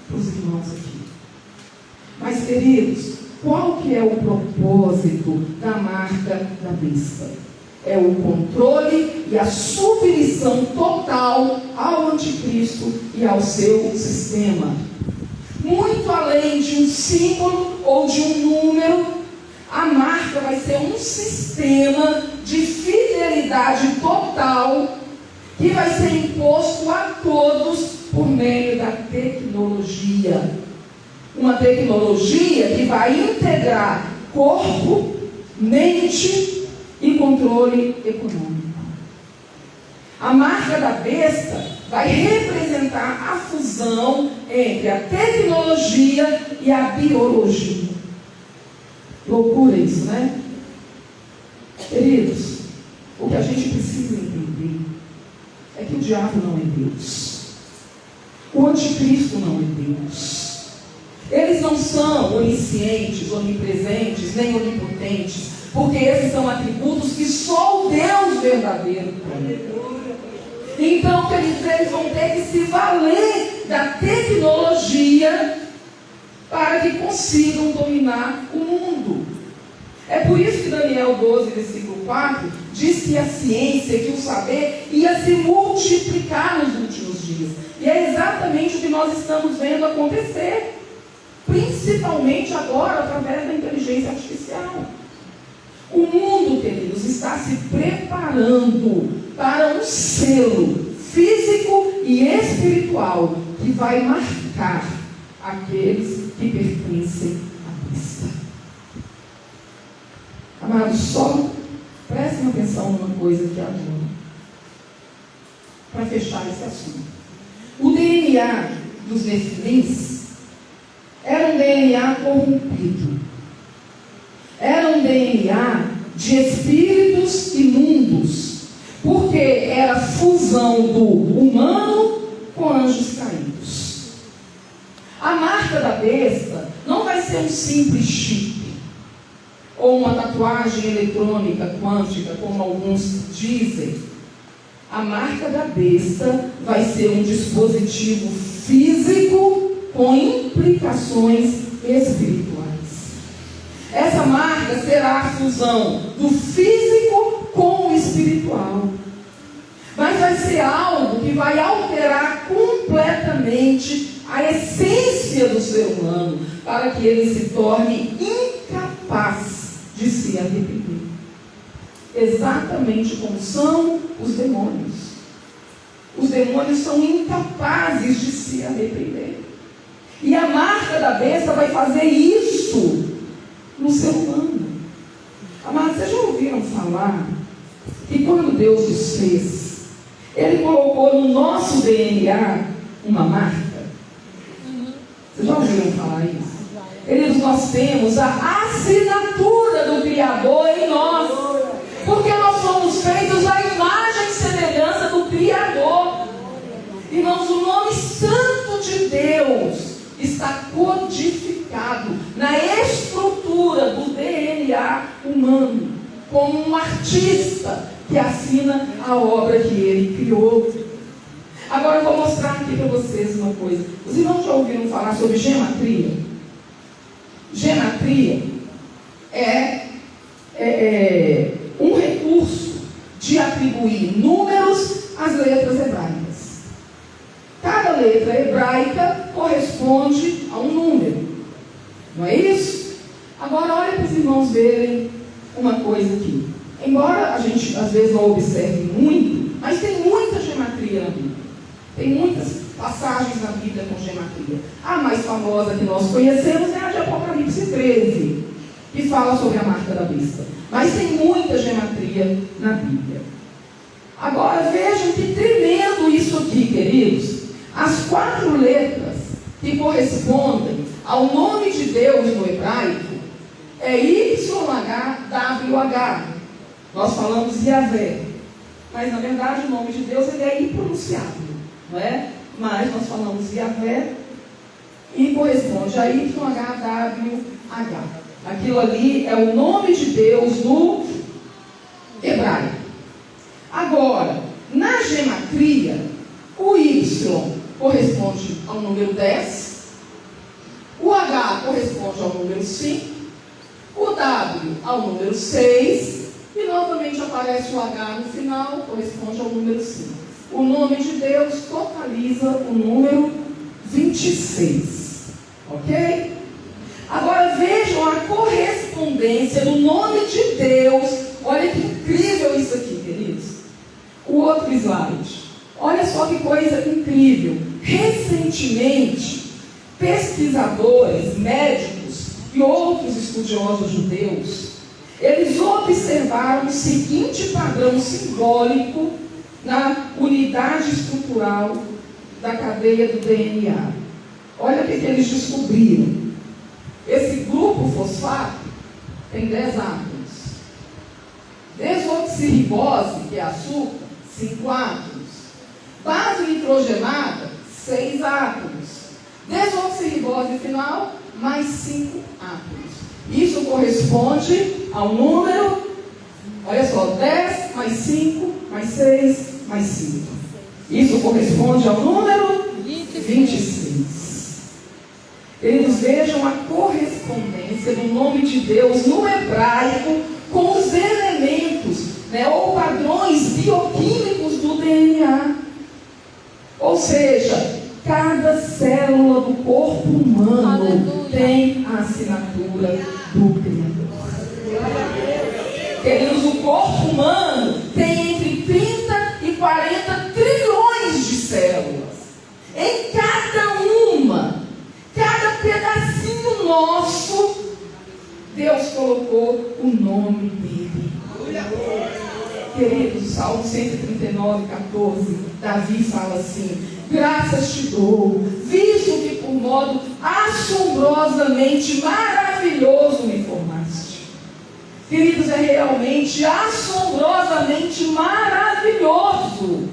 para os irmãos aqui. Mas, queridos, qual que é o propósito da marca da besta? É o controle e a submissão total ao anticristo e ao seu sistema. Muito além de um símbolo ou de um número, a marca vai ser um sistema de fidelidade total que vai ser imposto a todos por meio da tecnologia. Uma tecnologia que vai integrar corpo, mente e controle econômico. A marca da besta vai representar a fusão entre a tecnologia e a biologia. Loucura isso, né? Queridos, o que a gente precisa entender é que o diabo não é Deus. O anticristo não é Deus. Eles não são oniscientes, onipresentes, nem onipotentes, porque esses são atributos que só o Deus verdadeiro tem. Então, queridos, eles vão ter que se valer da tecnologia para que consigam dominar o mundo. É por isso que Daniel 12, versículo 4, diz que a ciência, que o saber ia se multiplicar nos últimos dias. E é exatamente o que nós estamos vendo acontecer, principalmente agora através da inteligência artificial. O mundo, queridos, está se preparando para um selo físico e espiritual que vai marcar aqueles que pertencem à besta. Amados, só prestem atenção numa coisa aqui agora, para fechar esse assunto. O DNA dos Nefilins era um DNA corrompido. Era um DNA de espíritos imundos, porque era a fusão do humano com anjos caídos. A marca da besta não vai ser um simples chip, ou uma tatuagem eletrônica quântica, como alguns dizem. A marca da besta vai ser um dispositivo físico com implicações espirituais. Essa marca será a fusão do físico com o espiritual. Mas vai ser algo que vai alterar completamente a essência do ser humano, para que ele se torne incapaz de se arrepender. Exatamente como são os demônios. Os demônios são incapazes de se arrepender. E a marca da besta vai fazer isso no ser humano. Amados, vocês já ouviram falar que quando Deus nos fez, Ele colocou no nosso DNA uma marca? Vocês já ouviram falar isso? Nós temos a assinatura do Criador em nós, porque nós somos feitos à imagem e semelhança do Criador. Irmãos, o nome santo de Deus está codificado na estrutura do DNA humano, como um artista que assina a obra que ele criou. Agora eu vou mostrar aqui para vocês uma coisa. Os irmãos já ouviram falar sobre gematria? Gematria é um recurso de atribuir números às letras hebraicas. Cada letra hebraica corresponde a um número. Não é isso? Agora olha para os irmãos verem uma coisa aqui. Embora a gente às vezes não observe muito, mas tem muita gematria na Bíblia. Tem muitas passagens na Bíblia com gematria. A mais famosa que nós conhecemos é a de Apocalipse 13, que fala sobre a marca da besta. Mas tem muita gematria na Bíblia. Agora vejam que tremendo isso aqui, queridos. As 4 letras que correspondem ao nome de Deus no hebraico é YHWH. Nós falamos Yahvé, mas na verdade o nome de Deus ele é impronunciável, não é? Mas nós falamos Yahvé e corresponde a YHWH. Aquilo ali é o nome de Deus no hebraico. Agora, na gematria, o Y corresponde ao número 10, o H corresponde ao número 5, o W ao número 6, e novamente aparece o H no final, corresponde ao número 5. O nome de Deus totaliza o número 26. Ok? Agora vejam a correspondência do nome de Deus. Olha que incrível isso aqui, queridos. O outro slide. Olha só que coisa incrível. Recentemente, pesquisadores, médicos e outros estudiosos judeus, eles observaram o seguinte padrão simbólico na unidade estrutural da cadeia do DNA. Olha o que eles descobriram. Esse grupo fosfato tem 10 átomos. Desoxirribose, que é açúcar, 5 átomos. Base nitrogenada, 6 átomos. Desoxirribose final, mais 5 átomos. Isso corresponde ao número, olha só, 10 mais 5, mais 6, mais 5. Isso corresponde ao número 26. Eles vejam a correspondência do nome de Deus no hebraico com os elementos, ou padrões bioquímicos do DNA. Ou seja, cada célula do corpo humano tem a assinatura do Criador. Queridos, o corpo humano tem entre 30 e 40 trilhões de células. Em cada uma, cada pedacinho nosso, Deus colocou o nome dele. Queridos, Salmo 139, 14, Davi fala assim: graças te dou, visto que por modo assombrosamente maravilhoso me formaste. Queridos, é realmente assombrosamente maravilhoso.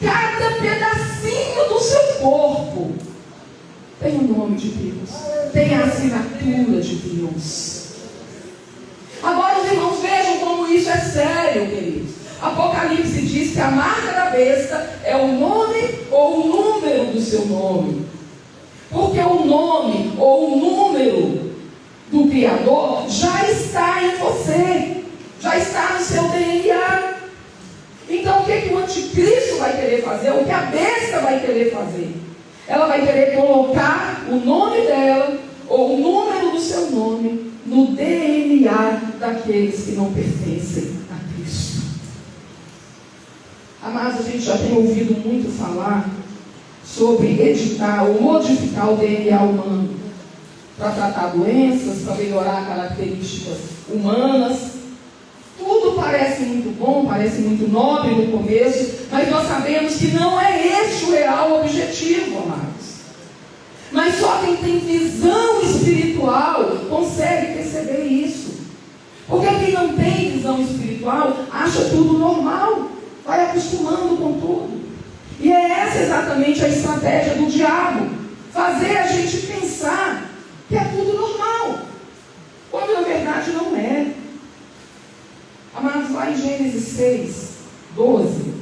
Cada pedacinho do seu corpo tem o nome de Deus, tem a assinatura de Deus. Agora os irmãos vejam como isso é sério, queridos. Apocalipse diz que a marca da besta é o nome ou o número do seu nome. Porque o nome ou o número do Criador já está em você, já está no seu DNA. Então o que o anticristo vai querer fazer? O que a besta vai querer fazer? Ela vai querer colocar o nome dela ou o número do seu nome no DNA daqueles que não pertencem a Cristo. Amados, a gente já tem ouvido muito falar sobre editar ou modificar o DNA humano para tratar doenças, para melhorar características humanas. Tudo parece muito bom, parece muito nobre no começo, mas nós sabemos que não é esse o real objetivo, amados. Mas só quem tem visão espiritual consegue perceber isso. Porque quem não tem visão espiritual acha tudo normal, vai acostumando com tudo. E é essa exatamente a estratégia do diabo: fazer a gente pensar que é tudo normal, quando na verdade não é. Amados, lá em Gênesis 6, 12,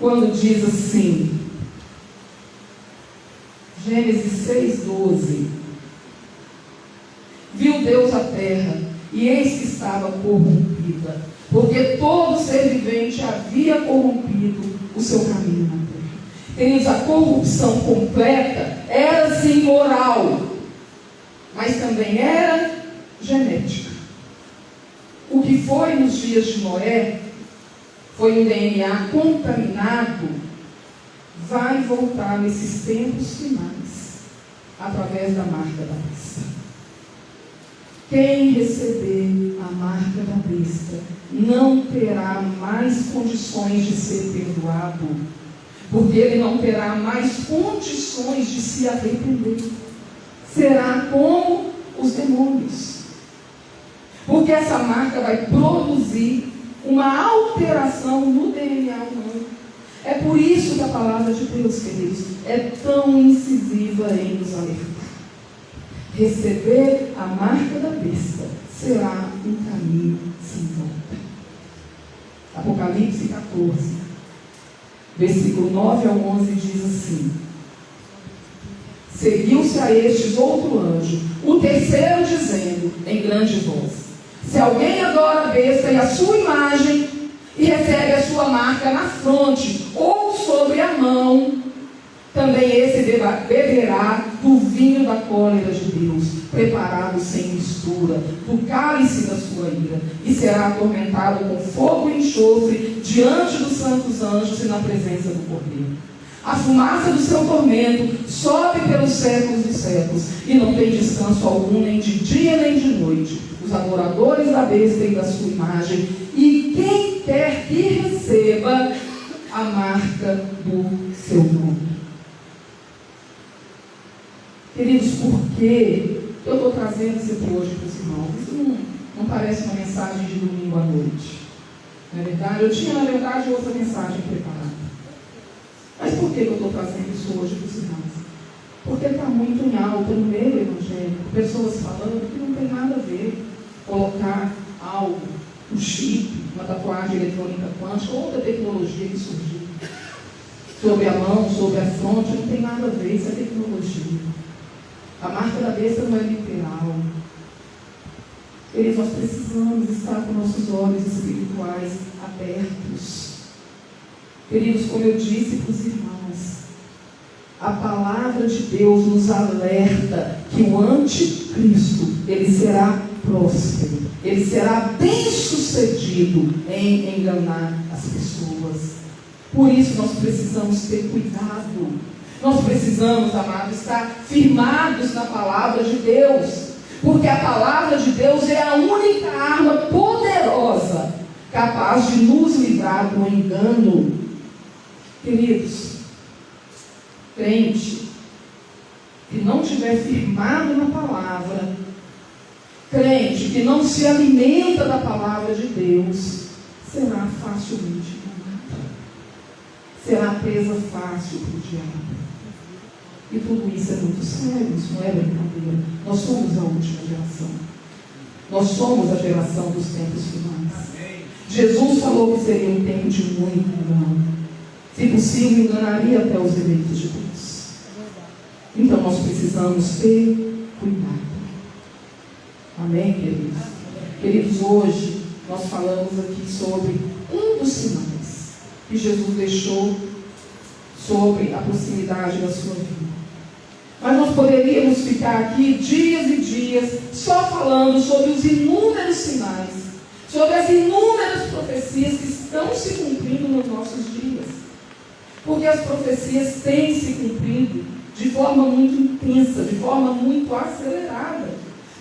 quando diz assim, Gênesis 6, 12: viu Deus a terra, e eis que estava corrompida, porque todo ser vivente havia corrompido o seu caminho na terra. Queridos, a corrupção completa era sim moral, mas também era genética. O que foi nos dias de Noé foi um DNA contaminado, vai voltar nesses tempos finais, através da marca da besta. Quem receber a marca da besta não terá mais condições de ser perdoado, porque ele não terá mais condições de se arrepender. Será como os demônios. Porque essa marca vai produzir uma alteração no DNA humano. É por isso que a palavra de Deus, queridos, é tão incisiva em nos alertar. Receber a marca da besta será um caminho sem volta. Apocalipse 14, versículo 9 ao 11 diz assim: seguiu-se a estes outro anjo, o terceiro, dizendo em grande voz: se alguém adora a besta e a sua imagem, e recebe a sua marca na fronte ou sobre a mão, também esse beberá do vinho da cólera de Deus, preparado sem mistura, do cálice da sua ira, e será atormentado com fogo e enxofre diante dos santos anjos e na presença do Cordeiro. A fumaça do seu tormento sobe pelos séculos dos séculos, e não tem descanso algum, nem de dia nem de noite. os adoradores da besta e da sua imagem, e quem quer que receba a marca do seu nome. Queridos, por que eu estou trazendo isso aqui hoje para os irmãos? Isso não parece uma mensagem de domingo à noite. Não é verdade? Eu tinha, na verdade, outra mensagem preparada. Mas por que eu estou trazendo isso hoje para os irmãos? Porque está muito em alta no meio evangélico, pessoas falando que não tem nada a ver colocar algo, um chip, uma tatuagem eletrônica quântica, outra tecnologia que surgiu sobre a mão, sobre a fronte, não tem nada a ver, isso é tecnologia. A marca da besta não é literal. Nós precisamos estar com nossos olhos espirituais abertos. Queridos, como eu disse para os irmãos, a palavra de Deus nos alerta que o anticristo, ele será próspero, ele será bem-sucedido em enganar as pessoas. Por isso nós precisamos ter cuidado. Nós precisamos, amados, estar firmados na palavra de Deus, porque a palavra de Deus é a única arma poderosa capaz de nos livrar do engano. Queridos, crente que não estiver firmado na palavra, crente que não se alimenta da palavra de Deus, será facilmente enganado, será presa fácil para o diabo. E tudo isso é muito sério, isso não é brincadeira. Nós somos a última geração. Nós somos a geração dos tempos finais. Jesus falou que seria um tempo de muito engano. Se possível, enganaria até os eleitos de Deus. Então nós precisamos ter cuidado. Amém, queridos? Queridos, hoje nós falamos aqui sobre um dos sinais que Jesus deixou sobre a proximidade da sua vida. Mas nós poderíamos ficar aqui dias e dias só falando sobre os inúmeros sinais, sobre as inúmeras profecias que estão se cumprindo nos nossos dias. Porque as profecias têm se cumprido de forma muito intensa, de forma muito acelerada,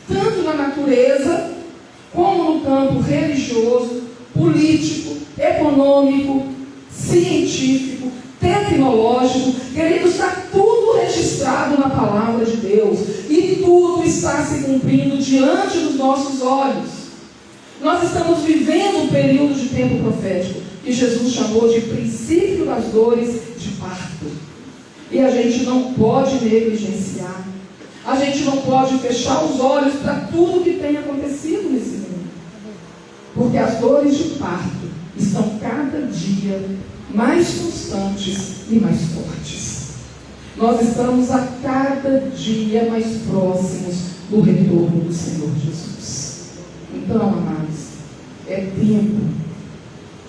tanto na natureza, como no campo religioso, político, econômico, científico, tecnológico. Queridos, está tudo registrado na palavra de Deus, e tudo está se cumprindo diante dos nossos olhos. Nós estamos vivendo um período de tempo profético, que Jesus chamou de princípio das dores de parto. E a gente não pode negligenciar, a gente não pode fechar os olhos para tudo que tem acontecido nesse mundo, porque as dores de parto estão cada dia mais constantes e mais fortes. Nós estamos a cada dia mais próximos do retorno do Senhor Jesus. Então, amados, é tempo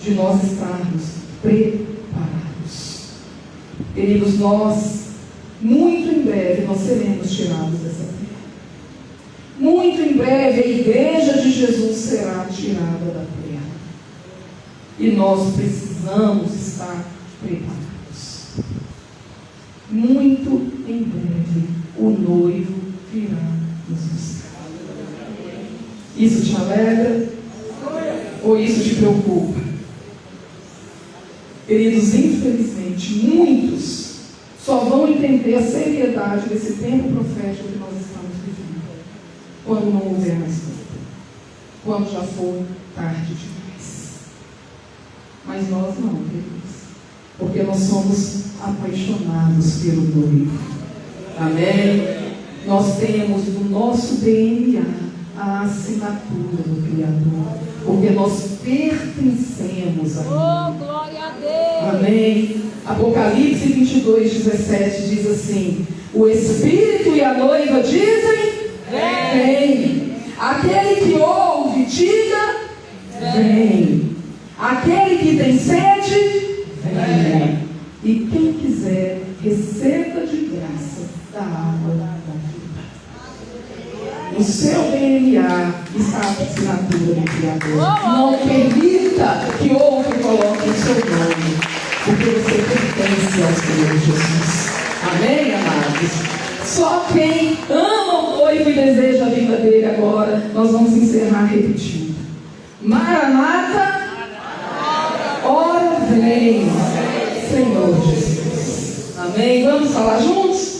de nós estarmos preparados. Queridos, nós, muito em breve, nós seremos tirados dessa terra. Muito em breve, a igreja de Jesus será tirada da terra. E nós precisamos estar preparados. Muito em breve, o noivo virá nos buscar. Isso te alegra? Ou isso te preocupa? Queridos, infelizmente, muitos só vão entender a seriedade desse tempo profético que nós estamos vivendo quando não houver mais tempo, quando já for tarde demais. Mas nós não, queridos, porque nós somos apaixonados pelo noivo. Amém? Nós temos no nosso DNA a assinatura do Criador, porque nós pertencemos a Ele. Oh, glória a Deus! Amém? Apocalipse 22:17 diz assim: o Espírito e a noiva dizem: vem. Aquele que ouve, diga: vem. Aquele que tem sede, vem. E quem quiser, receba de graça da água da vida. No seu DNA está a assinatura do Criador. Não permita que outro coloque o seu nome, porque você pertence ao Senhor Jesus. Amém, amados? Só quem ama o noivo e deseja a vida dele agora. Nós vamos encerrar repetindo. Maranata, ora vem, Senhor Jesus. Amém? Vamos falar juntos?